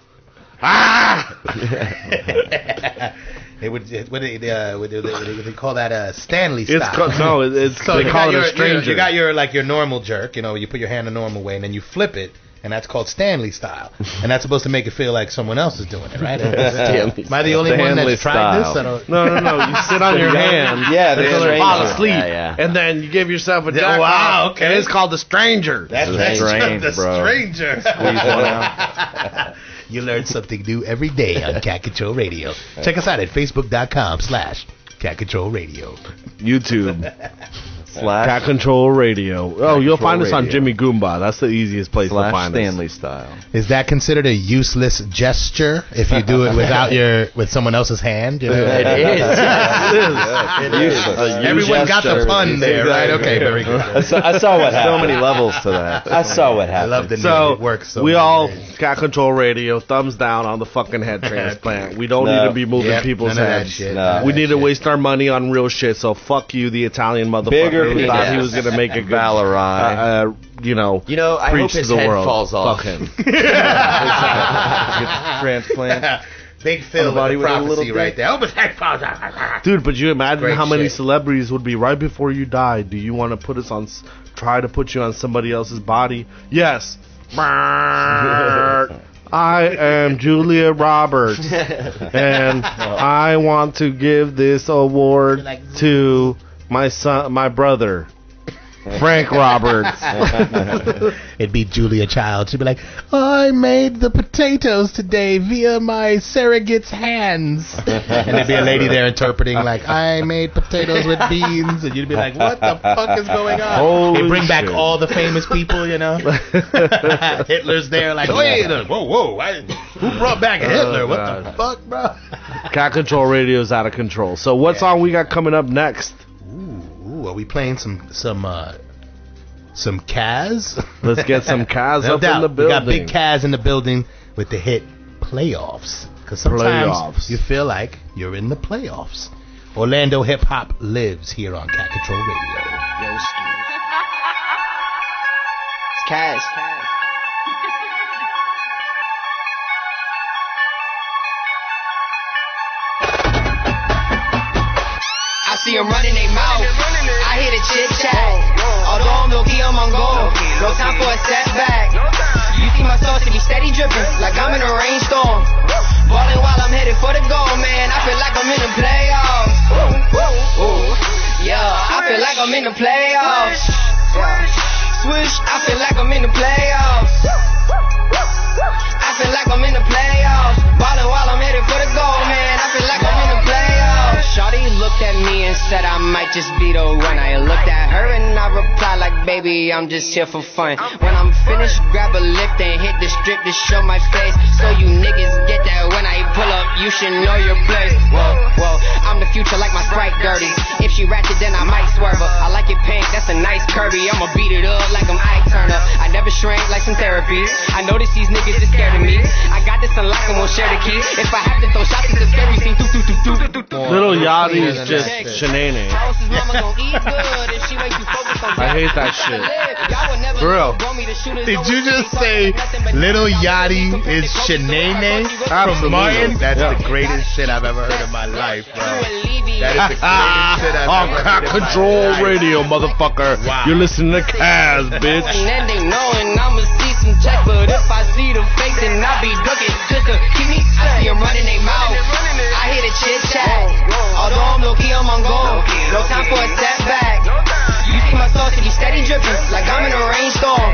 They would, what do they call that? Stanley style. It's they you call got it a stranger. You got your normal jerk. You put your hand a normal way, and then you flip it, and that's called Stanley style. And that's supposed to make it feel like someone else is doing it, right? Am I the only one Stanley that's tried style. this? I don't. No. You sit on your hand. Yeah, the until you fall stranger. asleep, Yeah. and then you give yourself a jack wow, off, okay. and it's called the stranger. That's strange, the bro. stranger. Squeeze one out. You learn something new every day on Cat Control Radio. Check us out at facebook.com/Cat Control Radio. YouTube. Slash Cat Control Radio. Oh, you'll find us on Radio. Jimmy Goomba. That's the easiest place to slash find Stanley us. style. Is that considered a useless gesture if you do it with someone else's hand? It is. Everyone got the gesture. pun there, right? Okay, very good. I saw what happened. So many levels to that. I saw what I happened. love the name. So It works so we many all ways. Cat Control Radio, thumbs down on the fucking head transplant. We don't No. need to be moving Yep, people's none of that heads. shit, No. none of We that need to shit. waste our money on real shit. So fuck you, the Italian motherfucker Bigger who thought he penis. was gonna make a good, Valerie. I preach hope to his the head world. falls off. Fuck him. Transplant. Big Phil Somebody with a with a little prophecy right dick. there. Oh, but heck falls out. Dude, but you imagine Great how many shit. celebrities would be right before you die? Do you want to put us on? Try to put you on somebody else's body? Yes. I am Julia Roberts, and I want to give this award to my son, my brother, Frank Roberts. It'd be Julia Child. She'd be like, I made the potatoes today via my surrogate's hands. And there'd be a lady there interpreting like, I made potatoes with beans. And you'd be like, what the fuck is going on? Holy They bring back shit. all the famous people, Hitler's there like, wait, whoa, who brought back Hitler? What the fuck, bro? Cat Control Radio's out of control. So what song we got coming up next? Ooh, are we playing some Kaz? Let's get some Kaz No up doubt. in the We building. got Big Kaz in the building with the hit Playoffs. Because sometimes Playoffs. you feel like you're in the playoffs. Orlando hip hop lives here on Cat Control Radio. It's Kaz. I see them running their mouth. I hear the chit chat. Although I'm low key, I'm on goal. No time for a setback. You see my sauce to be steady dripping, like I'm in a rainstorm. Ballin' while I'm headed for the goal, man. I feel like I'm in the playoffs. Yeah, I feel like I'm in the playoffs. Swish, I feel like I'm in the playoffs. I feel like I'm in the playoffs. Ballin' while I'm headed for the goal, man. I feel like I'm in the playoffs. Shawty looked at me and said I might just be the one. I looked at her and I replied like, baby, I'm just here for fun. When I'm finished, grab a lift and hit the strip to show my face. So you niggas get that when I pull up, you should know your place. Whoa, I'm the future like my Sprite dirty. If she ratchet, then I might swerve her. I like it pink, that's a nice Kirby. I'ma beat it up like I'm Ike Turner. I never shrank like some therapy. I notice these niggas is scared of me. I got this unlocked and won't share the key. If I have to throw shots at the scary scene, Little Yachty's just shenanigans. His mama gon' eat good if she makes you focus on I hate that shit. For real. Did you just say Little Yachty is Shanae from Martin? That's the greatest shit I've ever heard in my life, bro. That is the greatest shit I've ever heard. Cat Control Radio, motherfucker. Wow. You're listening to Kaz, bitch. And they knowing I'ma see some check, but if I see the face, then I be ducking just to keep me. I see them running their mouth. I hear the chit chat. Although I'm low key, I'm on goal. No time for a setback. You see my sauce to be steady dripping like I'm in a rainstorm.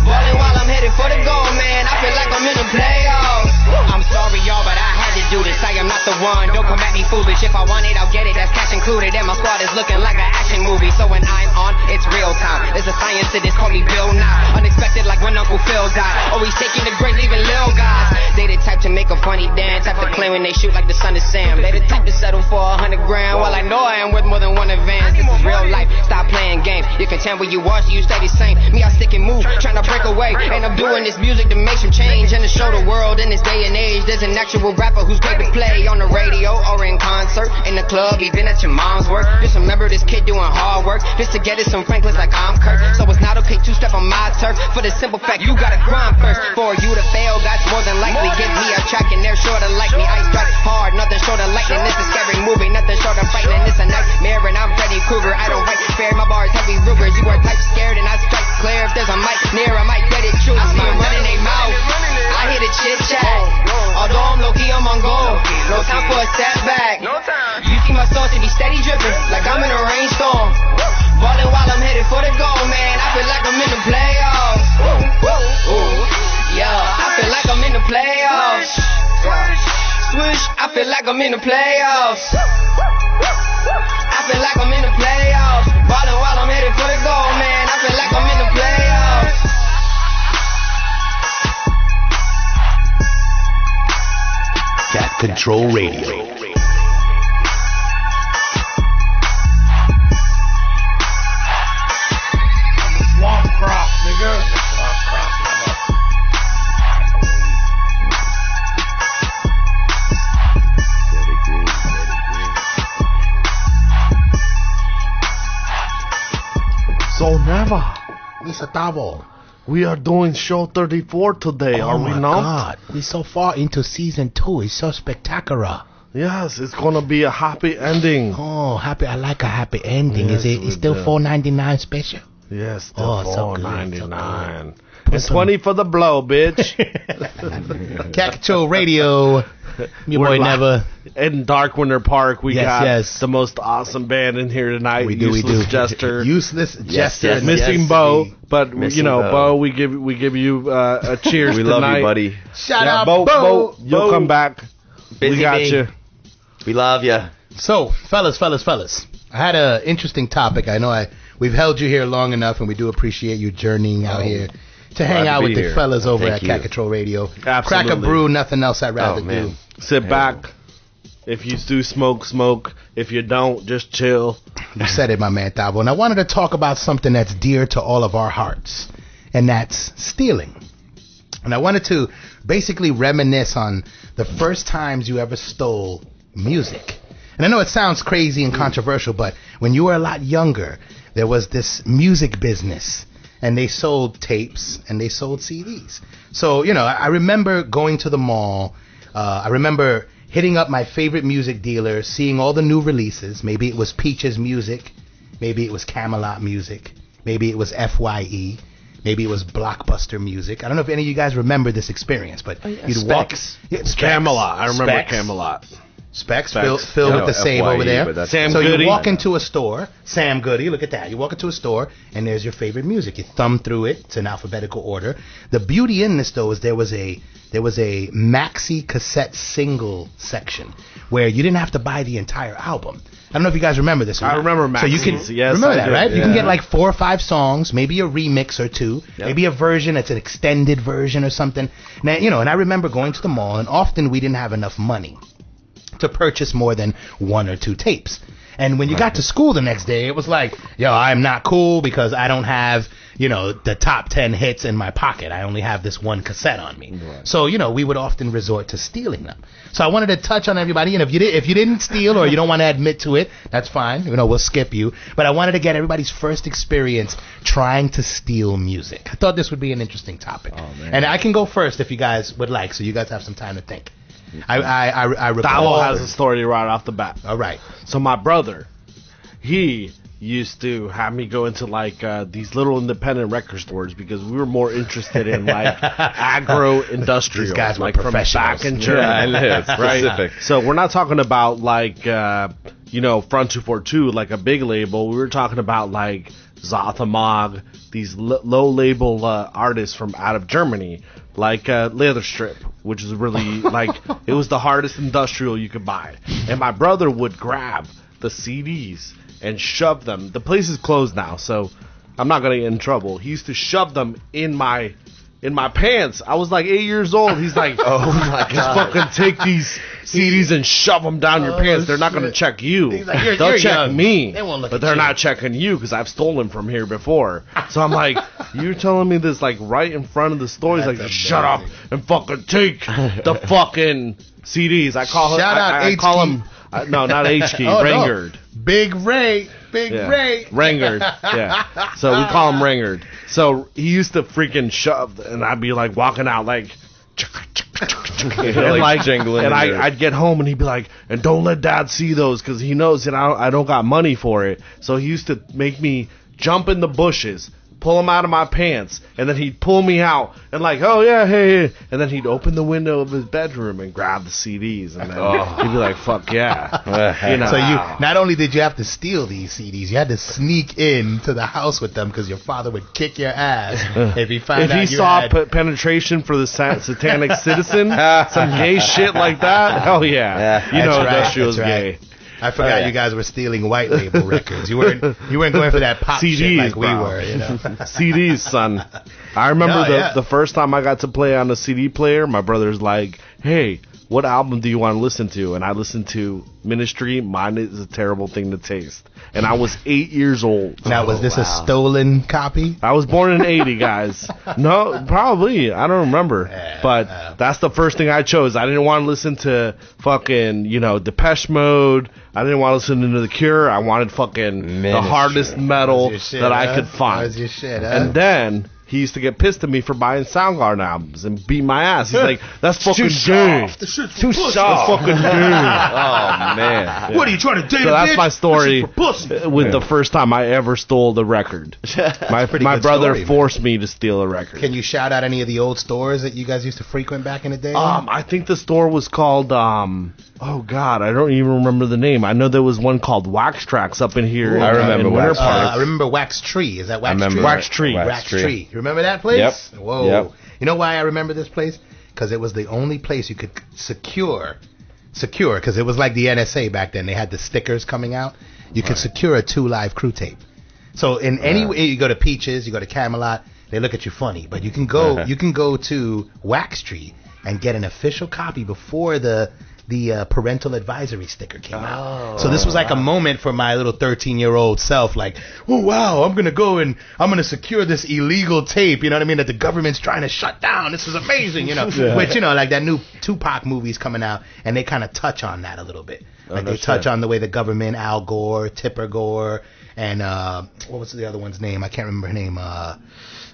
Ballin' while I'm headed for the goal, man. I feel like I'm in the playoffs. I'm sorry, y'all, but I had to do this. I am not the one. Don't come at me foolish. If I want it, I'll get it. That's cash included. And my squad is looking like an action movie. So when I'm on, it's real time. There's a science to this. Call me Bill Nye. Unexpected like when Uncle Phil died. Always taking the great, leaving little guys. They the type to make a funny dance. Type to claim when they shoot like the son of Sam. They the type to settle for $100 grand. Well, I know I am worth more than one advance. This is real life. Stop playing games. You can tell where you are, so you stay the same. Me, I stick and move, trying to break away. And I'm doing this music to make some change and to show the world in this day and age there's an actual rapper who's great to play on the radio or in concert, in the club, even at your mom's work. Just remember this kid doing hard work just to get it some Franklins like I'm Kurt. So it's not okay to step on my turf for the simple fact you gotta grind first. For you to fail, that's more than likely. Give me a track and they're sure to like me. I strike hard, nothing short of lightning. This is scary movie, nothing short of frightening. It's a nightmare and I'm Freddy Krueger. I don't write fair, my bars heavy Rugers. You are type scared and I strike clear. If there's a mic near, I might get it true. I see them running their mouth. I hear the chit chat. Although I'm low key, I'm on goal. No time for a setback. You see my sauce to be steady dripping like I'm in a rainstorm. Ballin' while I'm headed for the goal, man. I feel like I'm in the playoffs. Yeah, I feel like I'm in the playoffs. Swish, I feel like I'm in the playoffs. I feel like I'm in the playoffs. Ballin' while I'm headed for the goal, man. I feel like I'm in the playoffs. Cat Control Radio. Swamp crop, nigga. So Neva, Mr. Taavo, we are doing show 34 today, are we not? Oh my God, we're so far into season 2. It's so spectacular. Yes, it's gonna be a happy ending. Oh, happy! I like a happy ending. Yes, It's still $4.99 special? Yes, the so $4.99. Put And some- 20 for the blow, bitch. Cat Control Radio. Your We're boy li- Neva. In Dark Winter Park, we Yes, got yes. the most awesome band in here tonight. We do. Useless Jester. Useless Jester. yes, Missing yes. Bo, but Missing you know, Bo. Bo, we give you a cheers. We tonight. love you, buddy. Shout Yeah, out, Bo, Bo. you'll come back. Busy we got bee. you. We love you. So, fellas. I had an interesting topic. I know we've held you here long enough, and we do appreciate you journeying out here to hang Glad to out be with the here. fellas over Thank at you. Cat Control Radio. Absolutely. Crack a brew, nothing else I'd rather Oh, man. do. Sit back. If you do smoke. If you don't, just chill. You said it, my man Taavo. And I wanted to talk about something that's dear to all of our hearts, and that's stealing. And I wanted to basically reminisce on the first times you ever stole music. And I know it sounds crazy and controversial, but when you were a lot younger, there was this music business, and they sold tapes and they sold CDs. So, you know, I remember going to the mall. I remember hitting up my favorite music dealer, seeing all the new releases. Maybe it was Peaches Music. Maybe it was Camelot Music. Maybe it was FYE. Maybe it was Blockbuster Music. I don't know if any of you guys remember this experience, but you'd walk. Specs. Yeah, Specs. Camelot. I remember Specs. Camelot. Specs, Specs. filled Yeah, with the same FYE, over there. but that's- Sam So Goody. you walk into a store, Sam Goody, look at that. You walk into a store, and there's your favorite music. You thumb through it. It's in alphabetical order. The beauty in this, though, is there was a maxi cassette single section where you didn't have to buy the entire album. I don't know if you guys remember this. Or I not. remember So you can maxis. Yes, remember I that, do. right? You can Yeah. get like 4 or 5 songs, maybe a remix or 2, maybe a version that's an extended version or something. Now, you know, and I remember going to the mall, and often we didn't have enough money to purchase more than 1 or 2 tapes. And when you got to school the next day, it was like, yo, I'm not cool because I don't have, the top 10 hits in my pocket. I only have this one cassette on me. Right. So, we would often resort to stealing them. So I wanted to touch on everybody. And if you didn't steal or you don't want to admit to it, that's fine. We'll skip you. But I wanted to get everybody's first experience trying to steal music. I thought this would be an interesting topic. Oh, man. And I can go first if you guys would like, so you guys have some time to think. I recall. Taavo has a story right off the bat. All right. So my brother, he used to have me go into these little independent record stores because we were more interested in agro-industrial. These guys were professionals. From back in Germany, right? Specific. So we're not talking about Front 242, like a big label. We were talking about Zothamog, these low label artists from out of Germany, like Leather Strip, which is really it was the hardest industrial you could buy. And my brother would grab the CDs and shove them. The place is closed now, so I'm not gonna get in trouble. He used to shove them in my pants. I was 8 years old. He's like, oh my god, just fucking take these CDs and shove them down your pants. They're not gonna check you. They'll check young. Me, but they're not checking you because I've stolen from here before. So I'm like, you're telling me this right in front of the store? He's like, shut up and fucking take the fucking CDs. I call him. Shout out I call him. No, not H-Key, Rangard. No. Big Ray. Ray. Rangard, yeah. So we call him Rangard. So he used to freaking shove, and I'd be walking out jingling. And I'd get home, and he'd be like, and don't let Dad see those, because he knows that I don't got money for it. So he used to make me jump in the bushes, pull them out of my pants, and then he'd pull me out and oh yeah, hey, and then he'd open the window of his bedroom and grab the CDs, and then he'd be like, fuck yeah. So you not only did you have to steal these CDs, you had to sneak into the house with them because your father would kick your ass if he found out you saw penetration for the Satanic Citizen, some gay shit like that. Hell yeah. Industrial's gay. I forgot you guys were stealing white label records. You weren't going for that pop CDs, shit like bro. We were. CDs, son. I remember the first time I got to play on a CD player, my brother's like, hey, what album do you want to listen to? And I listened to Ministry, Mine Is a Terrible Thing to Taste. And I was 8 years old. Now, was this a stolen copy? I was born in 80, guys. No, probably. I don't remember. But that's the first thing I chose. I didn't want to listen to fucking, Depeche Mode. I didn't want to listen to The Cure. I wanted fucking Ministry. The hardest metal that I could find. That was your shit, huh? And then he used to get pissed at me for buying Soundgarden albums and beat my ass. He's like, that's fucking gay. Too soft. That's fucking gay. Oh, man. Yeah. What are you trying to date? So that's my story with the first time I ever stole the record. My brother forced me to steal a record. Can you shout out any of the old stores that you guys used to frequent back in the day? I think the store was called, oh God, I don't even remember the name. I know there was one called Wax Tracks up in here. I remember Winter Park. I remember Wax Tree. Is that Wax Tree? Wax Tree. Wax Tree. You remember that place? Yep. Whoa. Yep. You know why I remember this place? Because it was the only place you could secure, because it was like the NSA back then. They had the stickers coming out. You could secure a 2 Live Crew tape. So in any way, you go to Peaches, you go to Camelot, they look at you funny. But you can go to Wax Tree and get an official copy before the parental advisory sticker came out. So this was like a moment for my little 13-year-old self, like, oh wow, I'm gonna go and I'm gonna secure this illegal tape, you know what I mean, that the government's trying to shut down. This was amazing, which, like that new Tupac movie's coming out, and they kind of touch on that a little bit. They touch on the way the government, Al Gore, Tipper Gore, and what was the other one's name? I can't remember her name.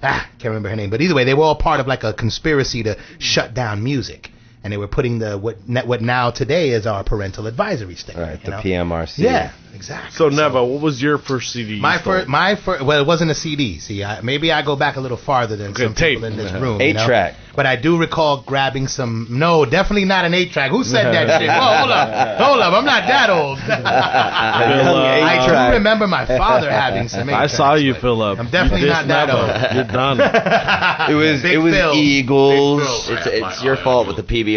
Can't remember her name. But either way, they were all part of like a conspiracy to shut down music. And they were putting what now today is our parental advisory sticker. Right, the PMRC. Yeah, exactly. So Neva, what was your first CD? My first. Well, it wasn't a CD. See, maybe I go back a little farther than some people in this room. 8-track. But I do recall grabbing some. No, definitely not an 8-track. Who said that shit? Whoa, hold up! I'm not that old. I do remember my father having some 8-tracks. I saw you, Philip. I'm definitely not that old. You're done. It was Eagles. It's your fault with the PBRs.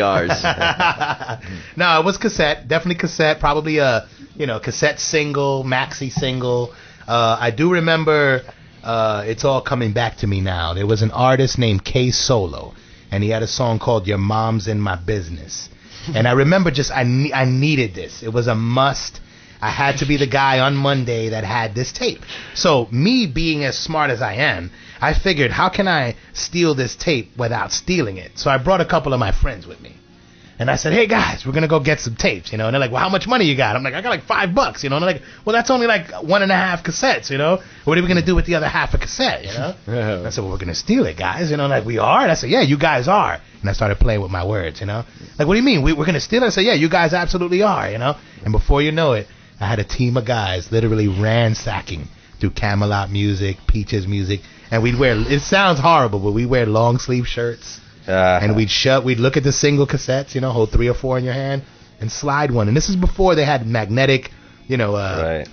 No, it was cassette. Definitely cassette. Probably a cassette single, maxi single. I do remember. It's all coming back to me now. There was an artist named K Solo, and he had a song called "Your Mom's in My Business." And I remember I needed this. It was a must. I had to be the guy on Monday that had this tape. So me being as smart as I am, I figured, how can I steal this tape without stealing it? So I brought a couple of my friends with me. And I said, hey guys, we're going to go get some tapes, you know. And they're like, well, how much money you got? I'm like, I got like $5, you know. And they're like, well, that's only like 1.5 cassettes, you know. What are we going to do with the other half a cassette, you know? And I said, well, we're going to steal it, guys, you know. Like, we are? And I said, yeah, you guys are. And I started playing with my words, you know. Like, what do you mean? We're going to steal it? I said, yeah, you guys absolutely are, you know. And before you know it, I had a team of guys literally ransacking through Camelot music, Peaches music. And we'd wear, it sounds horrible, but we wear long sleeve shirts. And we'd look at the single cassettes, you know, hold 3 or 4 in your hand and slide one. And this is before they had magnetic, you know,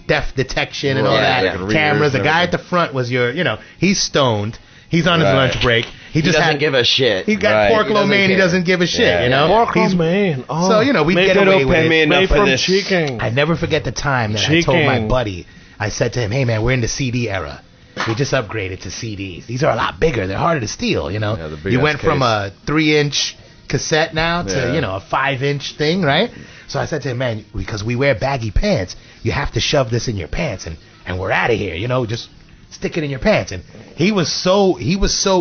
depth detection and all that, cameras. The guy at the front was you know, he's stoned. He's on his lunch break. He just doesn't give a shit. He got pork lo mein. He doesn't give a shit, you know. Pork lo mein. So, you know, we'd get away with it. Made from this. chicken. I never forget the time that I told my buddy, I said to him, hey, man, we're in the CD era. We just upgraded to CDs. These are a lot bigger. They're harder to steal, you know. Yeah, you went from a 3-inch cassette now to, you know, a 5-inch thing, right? So I said to him, man, because we wear baggy pants, you have to shove this in your pants and we're out of here, you know, just stick it in your pants. And he was so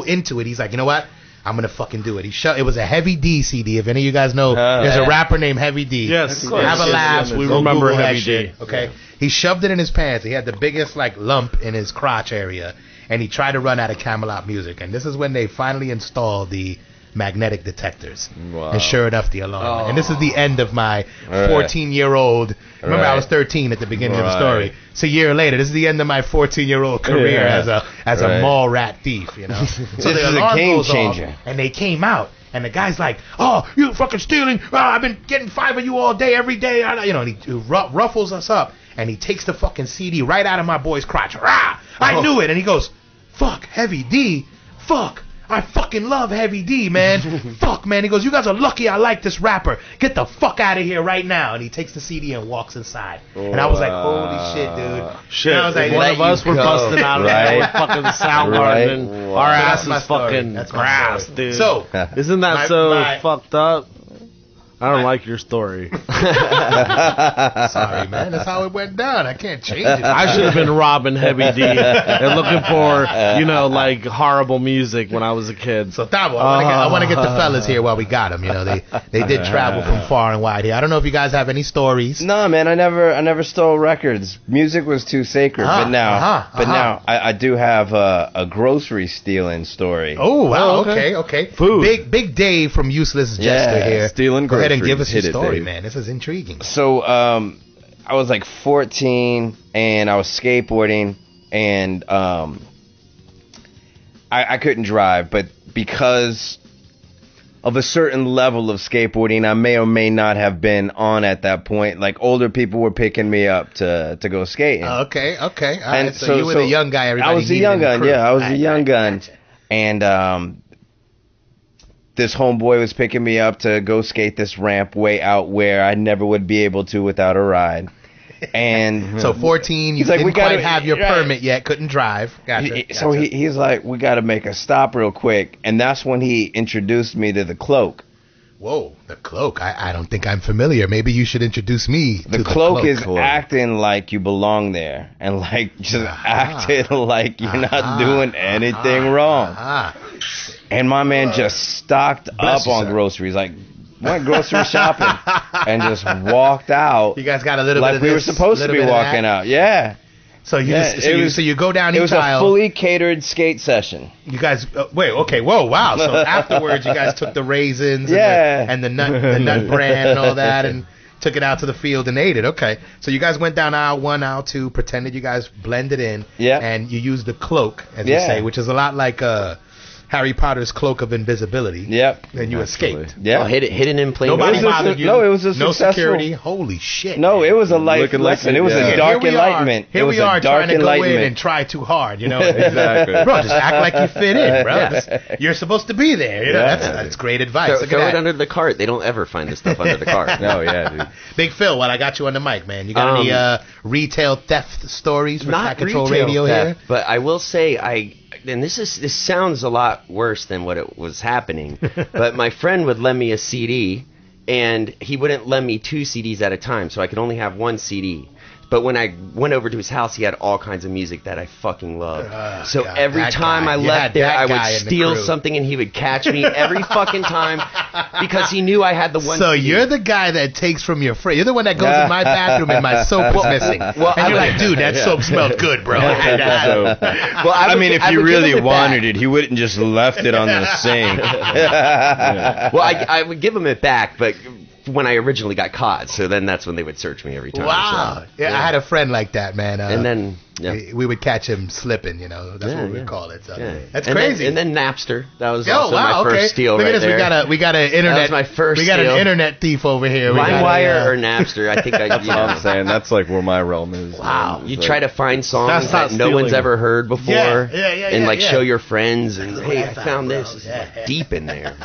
into it. He's like, you know what? I'm going to fucking do it. It was a Heavy D CD. If any of you guys know, there's a rapper named Heavy D. Yes. Have a laugh. We remember Heavy D. Okay. Yeah. He shoved it in his pants. He had the biggest like lump in his crotch area, and he tried to run out of Camelot music. And this is when they finally installed the magnetic detectors. Wow. And sure enough, the alarm. Oh. And this is the end of my 14-year-old. Remember, I was 13 at the beginning of the story. So a year later, this is the end of my 14-year-old career as a mall rat thief. You know. So the alarm goes off, and they came out. And the guy's like, oh, you fucking stealing. Oh, I've been getting 5 of you all day, every day. You know, and he ruffles us up. And he takes the fucking CD right out of my boy's crotch. Rah! I knew it. And he goes, fuck, Heavy D. Fuck. I fucking love Heavy D, man. Fuck, man. He goes, you guys are lucky I like this rapper. Get the fuck out of here right now. And he takes the CD and walks inside. And I was like, holy shit, dude. Shit. And I was like, one of us were busting out of there fucking Soundgarden. And our ass is fucking grass, dude. So, isn't that fucked up? I don't like your story. Sorry, man. That's how it went down. I can't change it. I should have been robbing Heavy D and looking for, you know, like horrible music when I was a kid. So, Taavo, I want to get the fellas here while we got them. You know, they did travel from far and wide here. I don't know if you guys have any stories. No, man. I never stole records. Music was too sacred. But now I do have a grocery stealing story. Oh, wow. Okay. Food. Big Dave from Useless Jester here. Stealing groceries. And give us your story, man. This is intriguing. So, I was like 14, and I was skateboarding, and I couldn't drive, but because of a certain level of skateboarding, I may or may not have been on at that point. Like, older people were picking me up to go skating. Okay. All right. So you were the young guy. Everybody I was the young gun. Yeah, I was the young gun, gotcha. And this homeboy was picking me up to go skate this ramp way out where I never would be able to without a ride. And so 14, you didn't quite have your permit yet, couldn't drive. Gotcha. So he's like, we got to make a stop real quick. And that's when he introduced me to the cloak. Whoa, the cloak. I don't think I'm familiar. Maybe you should introduce me to the cloak. Is acting like you belong there and like just acting like you're not doing anything wrong. And my man just stocked up on groceries, like went grocery shopping and just walked out. You guys got a little bit of like we were supposed to be walking out. Yeah. So you go down each aisle. It was a fully catered skate session. You guys whoa, wow. So afterwards you guys took the raisins and the nut bran and all that and took it out to the field and ate it. Okay. So you guys went down aisle 1, aisle 2, pretended you guys blended in. Yeah. And you used the cloak, as you say, which is a lot like Harry Potter's cloak of invisibility. Yep. And you escaped. Yeah. Hidden in plain Nobody bothered you. No, it was a no successful. Security. Holy shit. No, it was a life lesson. It was a dark enlightenment. Here we are trying to go in and try too hard, you know. Exactly. Bro, just act like you fit in, bro. You're supposed to be there. You know, that's great advice. Throw it under the cart. They don't ever find this stuff under the cart. No, yeah, dude. Big Phil, while I got you on the mic, man, you got any retail theft stories for Cat Control Radio theft, here? But I will say and this sounds a lot worse than what it was happening, but my friend would lend me a CD, and he wouldn't lend me 2 CDs at a time, so I could only have 1 CD. But when I went over to his house, he had all kinds of music that I fucking loved. So every time I left there, I would steal something, and he would catch me every fucking time because he knew I had the one. So you're the guy that takes from your friend. You're the one that goes in my bathroom and my soap is missing. Well, and you're like, dude, that soap smelled good, bro. Well, I mean, if you really wanted it, he wouldn't just left it on the sink. Well, I would give him it back, but when I originally got caught, so then that's when they would search me every time. Wow. So, yeah, I had a friend like that, man. And then we would catch him slipping, that's what we would call it. So that's and crazy. And then Napster. That was also my first steal. Look right at this. there. We got an internet. That was my first. We got steal. an internet thief over here. LimeWire or Napster. I think That's what I'm saying. That's like where my realm is. Wow. You try to find songs that no one's ever heard before, and like show your friends, and hey, I found this. It's deep in there.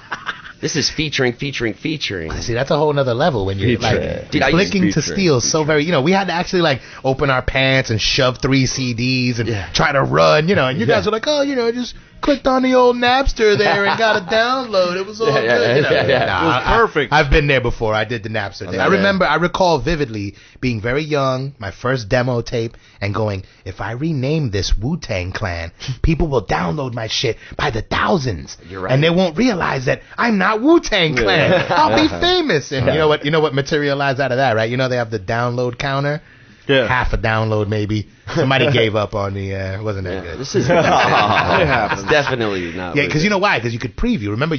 This is featuring. See, that's a whole nother level when you're like flicking to steal. So very, we had to actually like open our pants and shove 3 CDs and try to run, and you guys were like, oh, just clicked on the old Napster there and got a download. It was all good. It was perfect. I've been there before. I did the Napster thing. I recall vividly being very young, my first demo tape, and going, if I rename this Wu-Tang Clan, people will download my shit by the thousands. You're right. And they won't realize that I'm not Wu-Tang Clan. I'll be famous. And you know what materialized out of that, right? They have the download counter. Yeah. Half a download maybe. Somebody gave up on the wasn't that good. This is it's definitely not. Yeah, because you know why? Because you could preview. Remember,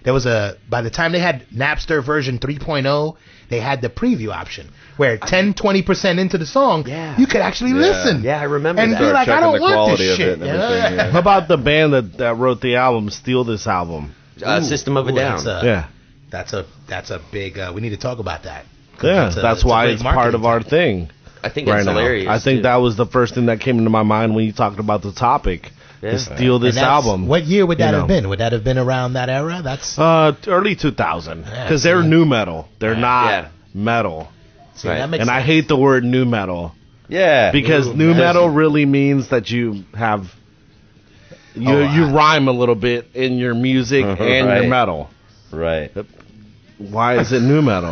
there was by the time they had Napster version 3.0, they had the preview option where 10-20% into the song, you could actually listen. Yeah, I remember and that. be like, I don't want this shit. How about the band that wrote the album, Steal This Album? System of a Down. That's a big. We need to talk about that. Yeah, that's why it's part of our thing. I think it's hilarious. I think that was the first thing that came into my mind when you talked about the topic. To steal this album. What year would that have been? Would that have been around that era? That's early 2000. Because they're new metal. They're not metal. See, that makes and sense. I hate the word new metal. Yeah. Because new metal really means that you have you rhyme a little bit in your music and your metal. Right. Why is it new metal?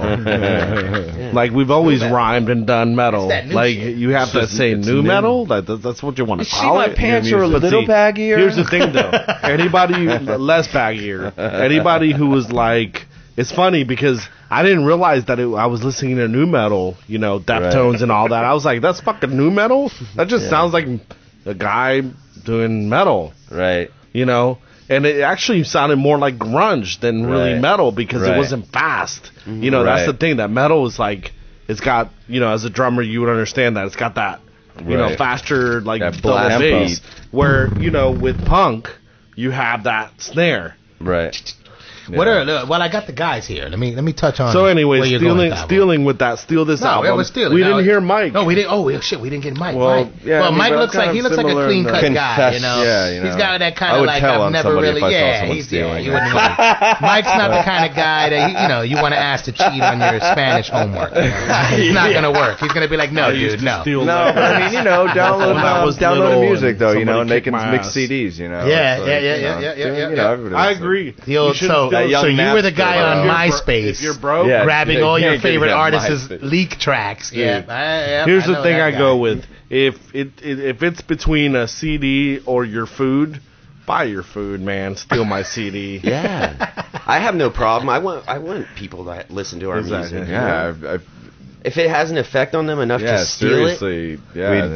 Like we've always rhymed and done metal. Like you have to say new metal. That's what you want to call it. My pants are a little baggier. Here's the thing, though. Anybody less baggier. Anybody who was like, it's funny because I didn't realize that I was listening to new metal. Deftones and all that. I was like, that's fucking new metal. That just sounds like a guy doing metal. Right. And it actually sounded more like grunge than really metal because it wasn't fast. That's the thing. That metal is like, it's got, as a drummer, you would understand that. It's got that, faster, like, double bass. Where, with punk, you have that snare. Right. Yeah. Well, I got the guys here. Let me touch on. So anyway, stealing with that, steal this album. No, we're stealing. We didn't hear Mike. No, we didn't. Oh shit, we didn't get Mike. Well, Mike looks like a clean cut guy. He's got that kind of like I've never really. He's stealing. You wouldn't. Mike's not the kind of guy that you want to ask to cheat on your Spanish homework. It's not gonna work. He's gonna be like, no, dude, no. No, I mean, download the music though, and they can mix CDs. Yeah. I agree. So you were the guy on MySpace, if you're broke, grabbing all your favorite artists' leak tracks. Here's the thing I go with: if it's between a CD or your food, buy your food, man. Steal my CD. Yeah, I have no problem. I want people that listen to our music. Yeah, if it has an effect on them enough to steal it, we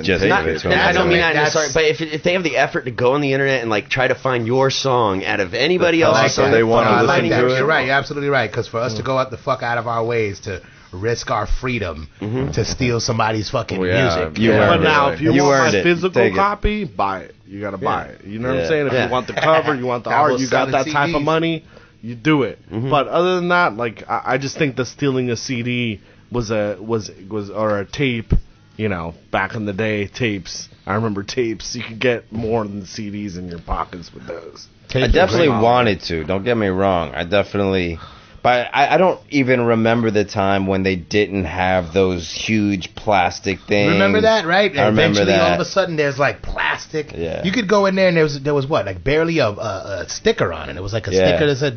just take it. I don't mean that. Sorry, but if they have the effort to go on the internet and like try to find your song out of anybody else's song, they want to listen to it. You're right. You're absolutely right. Because for us to go out the fuck out of our ways to risk our freedom to steal somebody's fucking music. But now, if you want my physical copy, buy it. You gotta buy it. You know what I'm saying? If you want the cover, you want the art, you got that type of money, you do it. But other than that, like I just think that stealing a CD was or a tape, back in the day, tapes. I remember tapes. You could get more than CDs in your pockets with those. I definitely wanted to. Don't get me wrong. But I don't even remember the time when they didn't have those huge plastic things. Remember that, right? I remember that. All of a sudden, there's like plastic. Yeah. You could go in there and there was what, like barely a sticker on it. It was like a sticker that said,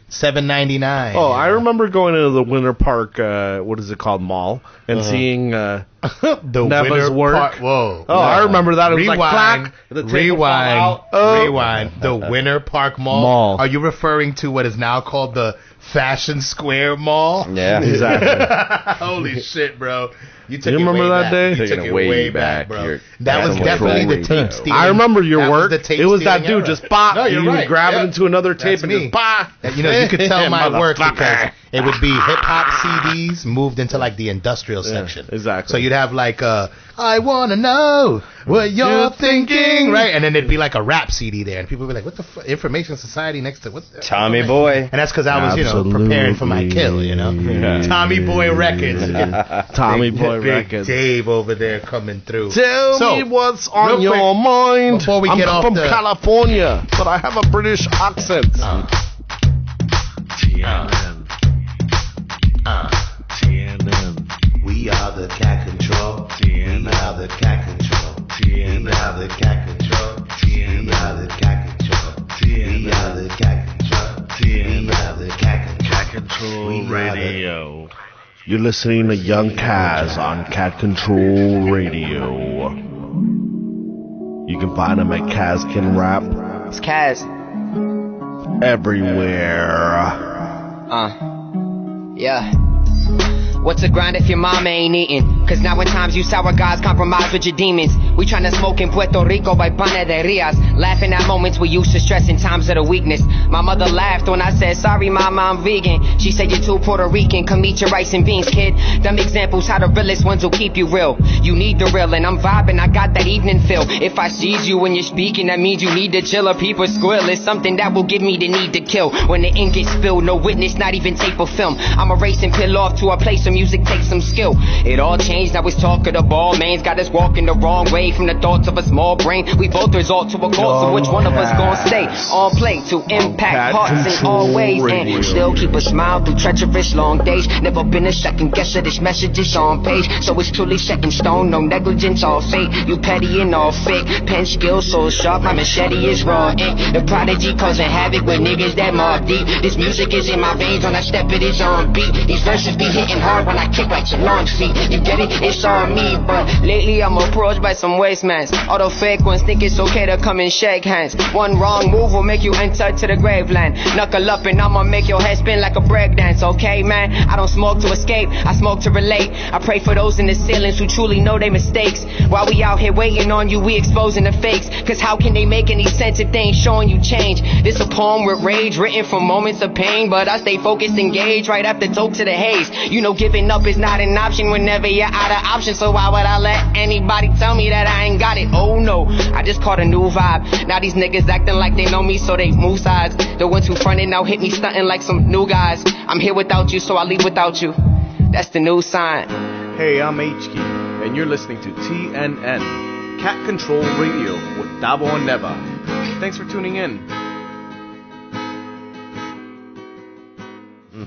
$7.99. Oh, I remember going into the Winter Park, what is it called, mall, and seeing the Neva's Winter work. Park. Whoa. Oh, I remember that. It was like, clack, rewind. The Winter Park Mall. Are you referring to what is now called the Fashion Square Mall? Yeah, exactly. Holy shit, bro. You took you remember that day? You took it way back, bro. That was definitely the tape stealing. I remember your work. It was that dude era. just bop. No, you're you right. would grab it into another tape and just bop. You know, you could tell my work because it would be hip hop CDs moved into like the industrial section. Exactly. So you'd have like I wanna know what you're thinking, right? And then it'd be like a rap CD there, and people would be like, "What the Information Society next to what?" Tommy Boy. And that's because I was, preparing for my kill, Tommy Boy Records. Tommy Boy Big Records. Dave over there coming through. Tell me what's on your mind. Before we get I'm off from California, but I have a British accent. TNN. We are the cat control. We are the cat control. We are the cat control. We are the cat control. We are the cat control. We are the cat control Radio. You're listening to Young Kaz on Cat Control Radio. You can find him at Kaz Can Rap. It's Kaz. Everywhere. Yeah. What's a grind if your mama ain't eating? Cause now in times you sour guys compromise with your demons. We tryna smoke in Puerto Rico by panaderias. Laughing at moments we used to stress in times of the weakness. My mother laughed when I said, sorry mama, I'm vegan. She said, you're too Puerto Rican, come eat your rice and beans, kid. Them examples how the realest ones will keep you real. You need the real and I'm vibing, I got that evening feel. If I seize you when you're speaking, that means you need to chill or people squill. It's something that will give me the need to kill. When the ink gets spilled, no witness, not even tape or film. I'm a race and pill off to a place of music takes some skill. It all changed, now it's talk of the ball. Man's got us walking the wrong way from the thoughts of a small brain. We both resort to a cause, so which one of us gon' stay on play to impact hearts in all ways and still keep a smile through treacherous long days. Never been a second guess of this message is on page, so it's truly set in stone. No negligence, all fate. You petty and all fake. Pen skills so sharp, my machete is raw. The prodigy causing havoc with niggas that mob deep. This music is in my veins when I step it is on beat. These verses be hitting hard when I kick like your launch seat. You get it? It's on me, but lately I'm approached by some wastemans. All the fake ones think it's okay to come and shake hands. One wrong move will make you enter to the graveland. Knuckle up and I'ma make your head spin like a breakdance, okay man? I don't smoke to escape, I smoke to relate. I pray for those in the ceilings who truly know their mistakes. While we out here waiting on you, we exposing the fakes. Cause how can they make any sense if they ain't showing you change? This a poem with rage, written from moments of pain, but I stay focused, engaged, right after toke to the haze. You know giving up is not an option whenever you're out of options, so why would I let anybody tell me that I ain't got it? Oh no, I just caught a new vibe. Now these niggas acting like they know me, so they move sides. The ones who fronted now hit me stunting like some new guys. I'm here without you, so I leave without you. That's the new sign. Hey, I'm HK, and you're listening to TNN, Cat Control Radio with Taavo Neva. Thanks for tuning in.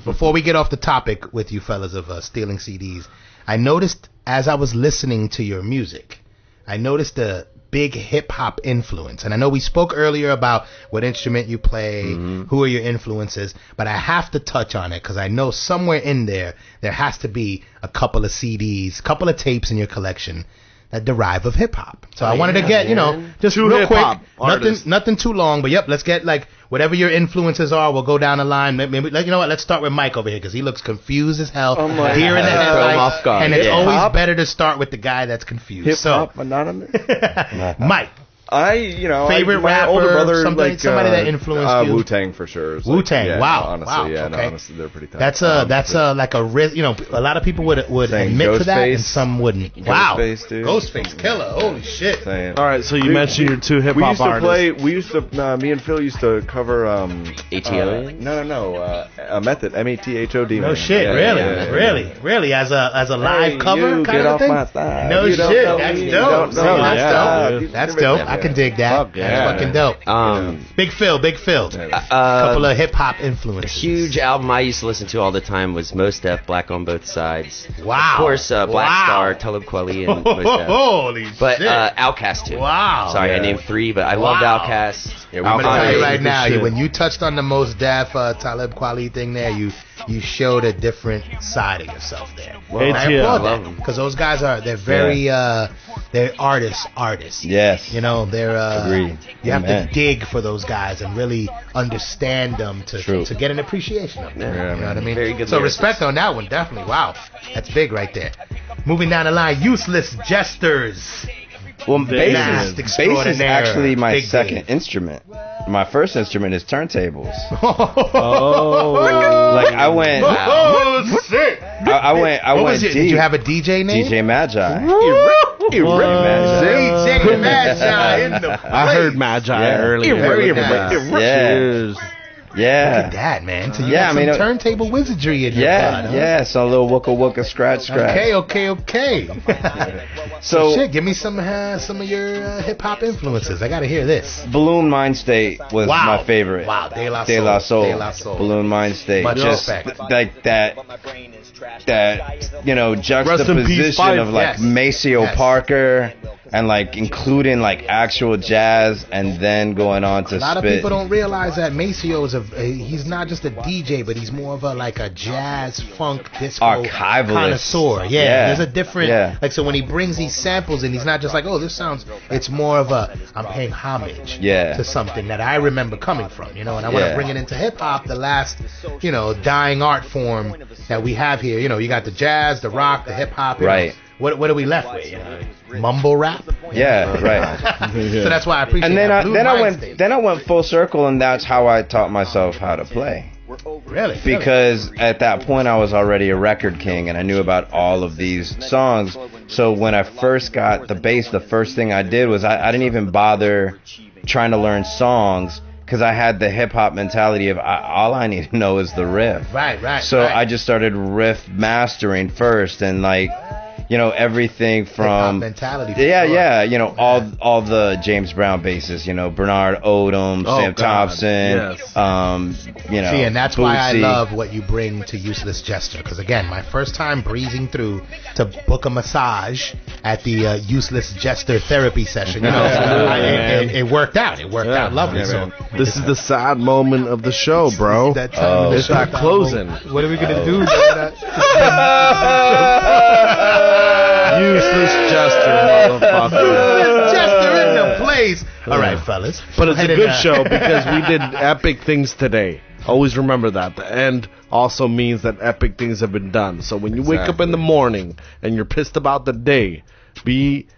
Before we get off the topic with you fellas of stealing CDs, I noticed as I was listening to your music, I noticed the big hip-hop influence. And I know we spoke earlier about what instrument you play, who are your influences, but I have to touch on it because I know somewhere in there has to be a couple of CDs, couple of tapes in your collection that derive of hip-hop. So I wanted to get, just Two real quick, artists. nothing too long, but let's get like whatever your influences are, we'll go down the line. Maybe you know what? Let's start with Mike over here because he looks confused as hell. Here in the headlights, and it's always better to start with the guy that's confused. Hip-hop anonymous. Mike. Favorite rapper, older brother, somebody that influenced you. Wu-Tang for sure. Wu-Tang, wow, honestly, wow, okay. honestly, they're pretty tough. That's like a risk. A lot of people would admit to that, and some wouldn't. Wow, Ghostface, killer, holy shit. All right, so you mentioned your two hip hop artists. Me and Phil used to cover ATO. Method, METHOD. No shit, really, as a live cover kind of thing. No shit, that's dope. That's dope. I can dig that. That's fucking dope. Big Phil. Couple of hip hop influences. A huge album I used to listen to all the time was Mos Def, Black on Both Sides. Wow. Of course, Black Star, Talib Kweli, and Mos Def. Holy shit. But Outkast too. Wow. Sorry, I named three, but I loved Outkast. I'm gonna tell you right now, when you touched on the most Def Talib Kweli thing there, you showed a different side of yourself there. Well, I applaud that because those guys they're very they're artists. Yes. You know, they're Agreed. you have to dig for those guys and really understand them to get an appreciation of them. Yeah, you know what I mean? Very good so lyrics. respect on that one, definitely. Wow, that's big right there. Moving down the line, Useless Jesters. Well, bass is extraordinaire. actually my Big second Dave. instrument. My first instrument is turntables. Oh, Like I went, shit! I went deep. Did you have a DJ name? DJ Magi. DJ Magi in the place. I heard Magi earlier. Yeah. Yeah. Look at that, man. So you Yeah, got I mean, some turntable wizardry in your blood, huh? Yeah. So a little wooka scratch. Okay. So shit, give me some of your hip hop influences. I gotta hear this. Balloon Mind State was my favorite. Wow, De La Soul. De La Soul. Balloon Mind State. Much Just respect. like that juxtaposition of like Yes. Maceo Yes. Parker and like including like actual jazz and then going on to A lot of spit. people don't realize that Maceo is he's not just a DJ, but he's more of a jazz funk disco Archivalist. connoisseur. Yeah. There's a different Yeah. so when he brings these samples in, he's not just like, oh, this sounds. It's more of I'm paying homage to something that I remember coming from, and I want to bring it into hip hop, the last dying art form that we have here. You got the jazz, the rock, the hip hop. Right. What are we left with? Mumble rap. Yeah, right. So that's why I appreciate. And that. then I went full circle, and that's how I taught myself how to play. Really? Because at that point I was already a record king, and I knew about all of these songs. So when I first got the bass, the first thing I did was I didn't even bother trying to learn songs. Because I had the hip hop mentality of all I need to know is the riff. Right. So I just started riff mastering first, and everything from mentality. All the James Brown basses, Bernard Odom, Sam Thompson, See, and that's why I Bootsy. love what you bring to Useless Jester. Because again, my first time breezing through to book a massage at the Useless Jester therapy session, it worked out. It worked out lovely. So this is the sad moment of the show, bro. that time of the It's show. not closing. What are we gonna do? Useless Jester, motherfucker. Useless Jester in the place. All right, fellas. But it's a Head in good that. show because we did epic things today. Always remember that. The end also means that epic things have been done. So when you wake up in the morning and you're pissed about the day, be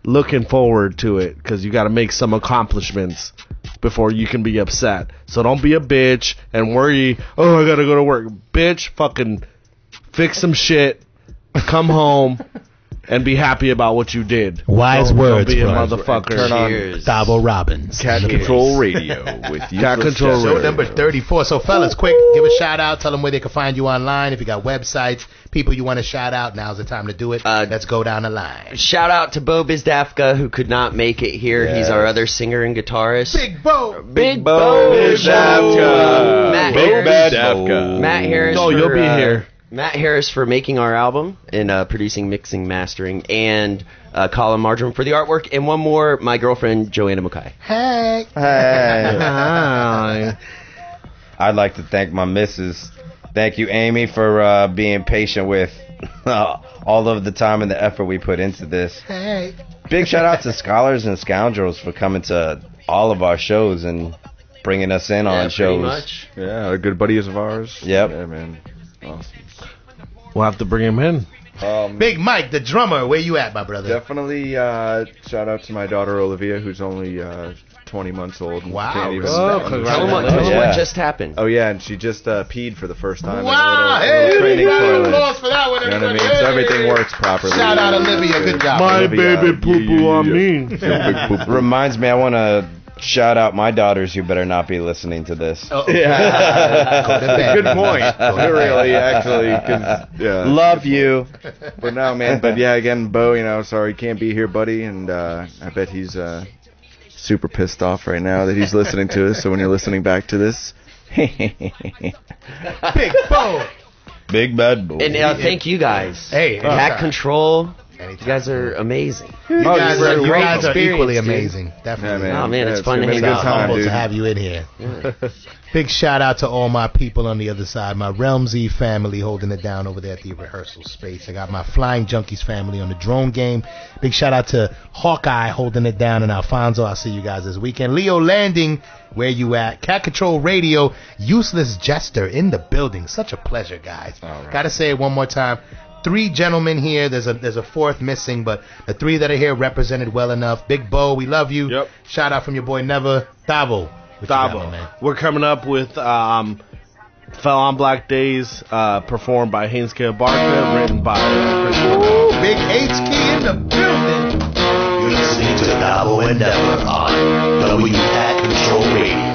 looking forward to it because you got to make some accomplishments before you can be upset. So don't be a bitch and worry, oh, I got to go to work. Bitch, fucking fix some shit, come home, and be happy about what you did. Wise Don't words be a from motherfucker. Taavo Robbins. Cat Control Radio with Cat Control Show Radio. number 34. So, fellas, quick, give a shout out. Tell them where they can find you online. If you got websites, people you want to shout out, now's the time to do it. Let's go down the line. Shout out to Bo Bizdafka, who could not make it here. He's our other singer and guitarist. Big Bo. Big Bo Bizdafka. Matt Harris. Bizdafka. Matt Harris. Oh, you'll be here. Matt Harris for making our album and producing, mixing, mastering, and Colin Marjoram for the artwork. And one more, my girlfriend, Joanna Mukai. Hey. Hi. I'd like to thank my missus. Thank you, Amy, for being patient with all of the time and the effort we put into this. Hey. Big shout out to Scholars and Scoundrels for coming to all of our shows and bringing us in on shows. Pretty much. Yeah, a good buddies of ours. Yep. Yeah, man. Awesome. We'll have to bring him in. Big Mike, the drummer. Where you at, my brother? Definitely shout out to my daughter Olivia, who's only 20 months old. Wow. Can't even Oh, understand. Tell them Yeah. what just happened. Oh yeah, and she just peed for the first time. Wow. In a little training round of toilet. applause for that one, You know what I mean? everybody. So everything works properly. Shout out Olivia. Good job. My Olivia, baby poo-poo on me. Reminds me, I want to shout out my daughters who better not be listening to this. Go to bed. Good point. Really, actually, 'cause, yeah. Love you. But no, man. But yeah, again, Bo, sorry you can't be here, buddy. And I bet he's super pissed off right now that he's listening to us. So when you're listening back to this, Big Bo. Big bad boy. And thank you guys. Hey, Cat Control. You guys are amazing. You guys are equally amazing. Definitely. Yeah, man. It's fun to hang out. Humble to have you in here. Yeah. Big shout out to all my people on the other side. My Realmsy family holding it down over there at the rehearsal space. I got my Flying Junkies family on the drone game. Big shout out to Hawkeye holding it down, and Alfonso. I'll see you guys this weekend. Leo Landing, where you at? Cat Control Radio, Useless Jester in the building. Such a pleasure, guys. Right. Gotta say it one more time. 3 gentlemen here. There's a fourth missing, but the 3 that are here represented well enough. Big Bo, we love you. Yep. Shout out from your boy Neva. Taavo. We're coming up with Fell on Black Days, performed by Hainscale Barca, written by Chris Cornell. Big H-Key in the building. You're listening to Taavo Neva on Cat Control Radio.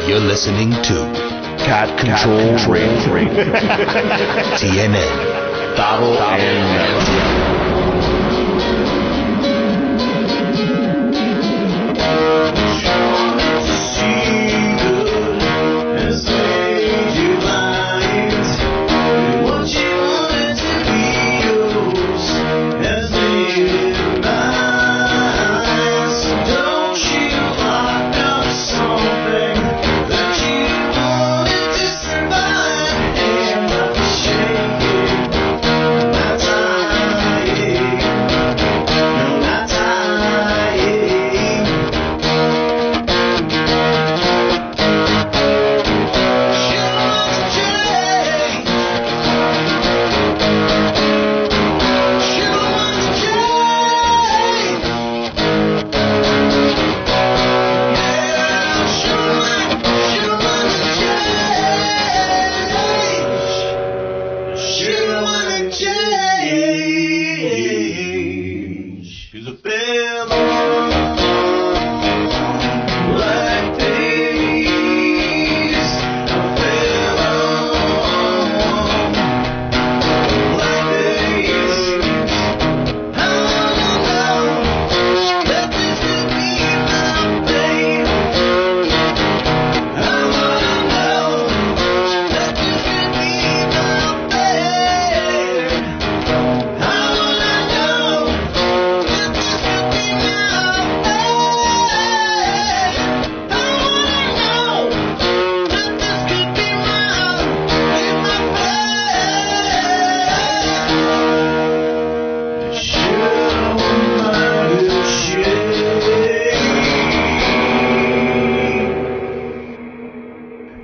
You're listening to Cat Control Radio. TNN. Taavo Neva.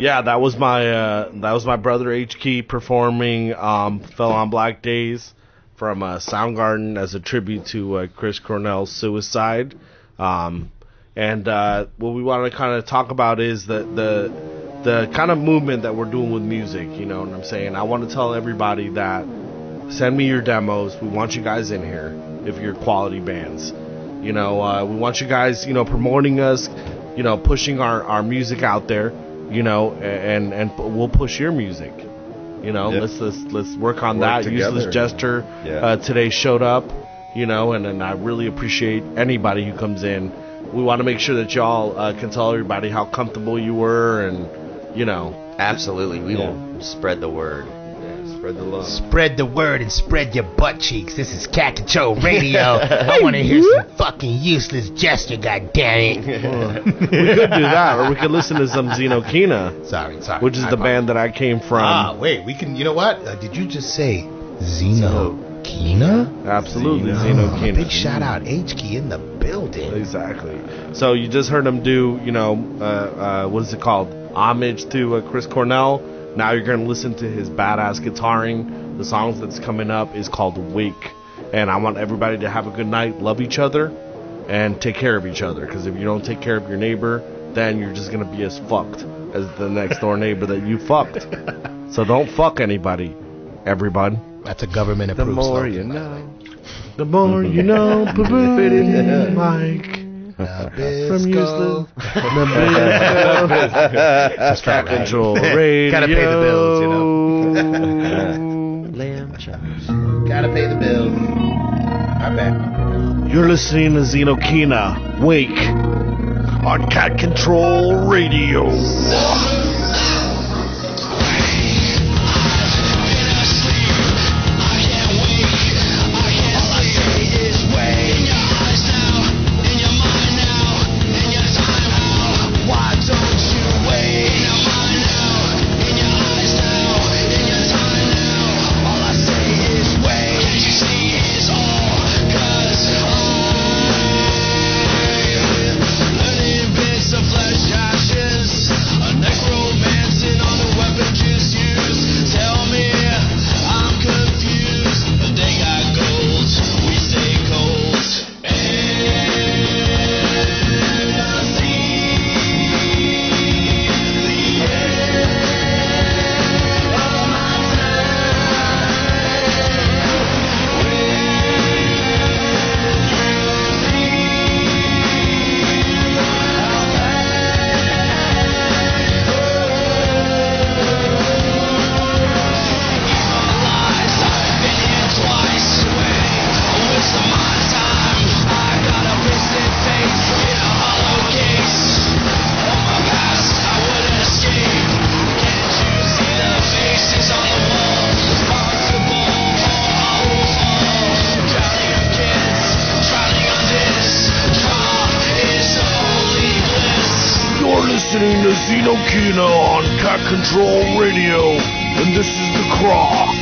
Yeah, that was my brother H Key performing "Fell on Black Days" from Soundgarden as a tribute to Chris Cornell's suicide. And what we want to kind of talk about is the kind of movement that we're doing with music. You know what I'm saying? I want to tell everybody that send me your demos. We want you guys in here if you're quality bands. You know, we want you guys, promoting us, pushing our music out there. And we'll push your music. Let's work on that. Together. Useless Jester today showed up, and I really appreciate anybody who comes in. We want to make sure that y'all can tell everybody how comfortable you were, and Absolutely, we will spread the word. Spread the love. Spread the word and spread your butt cheeks. This is Cat Control Radio. I want to hear some fucking Useless Jester, goddammit. We could do that, or we could listen to some Xenokina. Sorry. Which is the band that I came from. Wait, we can, you know what? Did you just say Xenokina? Absolutely, Xenokina. Big shout out, H-Key in the building. Exactly. So you just heard him do, what is it called? Homage to Chris Cornell. Now you're going to listen to his badass guitaring. The song that's coming up is called Wake. And I want everybody to have a good night, love each other, and take care of each other. Because if you don't take care of your neighbor, then you're just going to be as fucked as the next door neighbor that you fucked. So don't fuck anybody, everybody. That's a government approved. The more slogan. you know. The more you know, Mike. From Useless. That's Cat Control Radio. Gotta pay the bills, Lamb chops. Gotta pay the bills. I bet. You're listening to Xenokina Wake on Cat Control Radio. Listening to Xenokina on Cat Control Radio, and this is the Croc.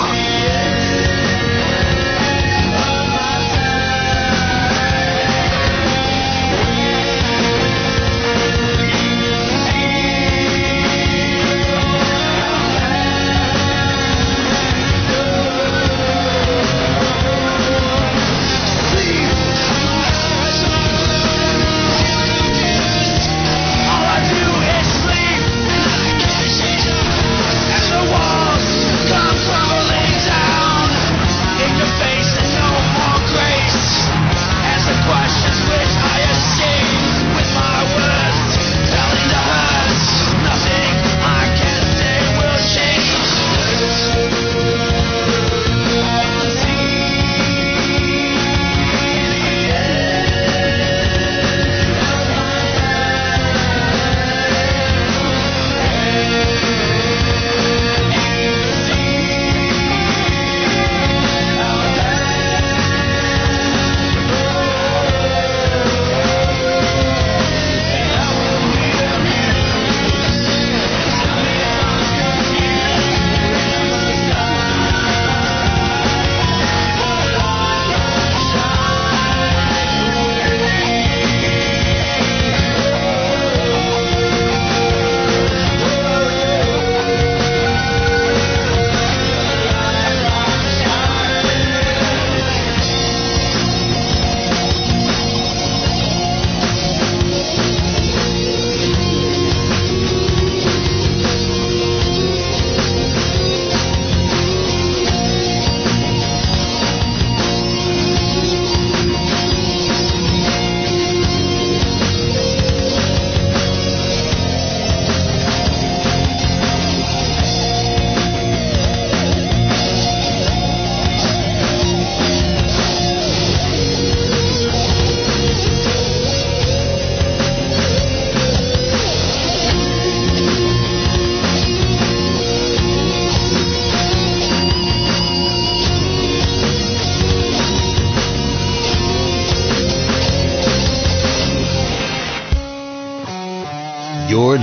Walls come crumbling down.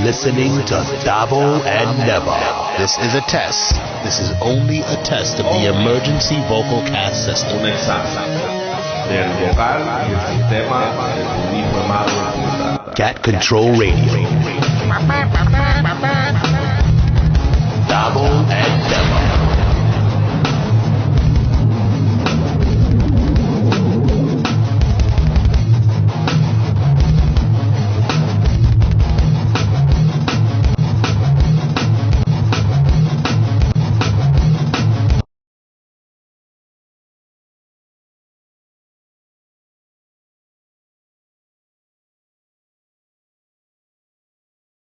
listening to Taavo Neva. This is a test. This is only a test of the emergency vocal cast system. Un examen del vocal y el sistema de turismo amado. Cat Control Radio. Taavo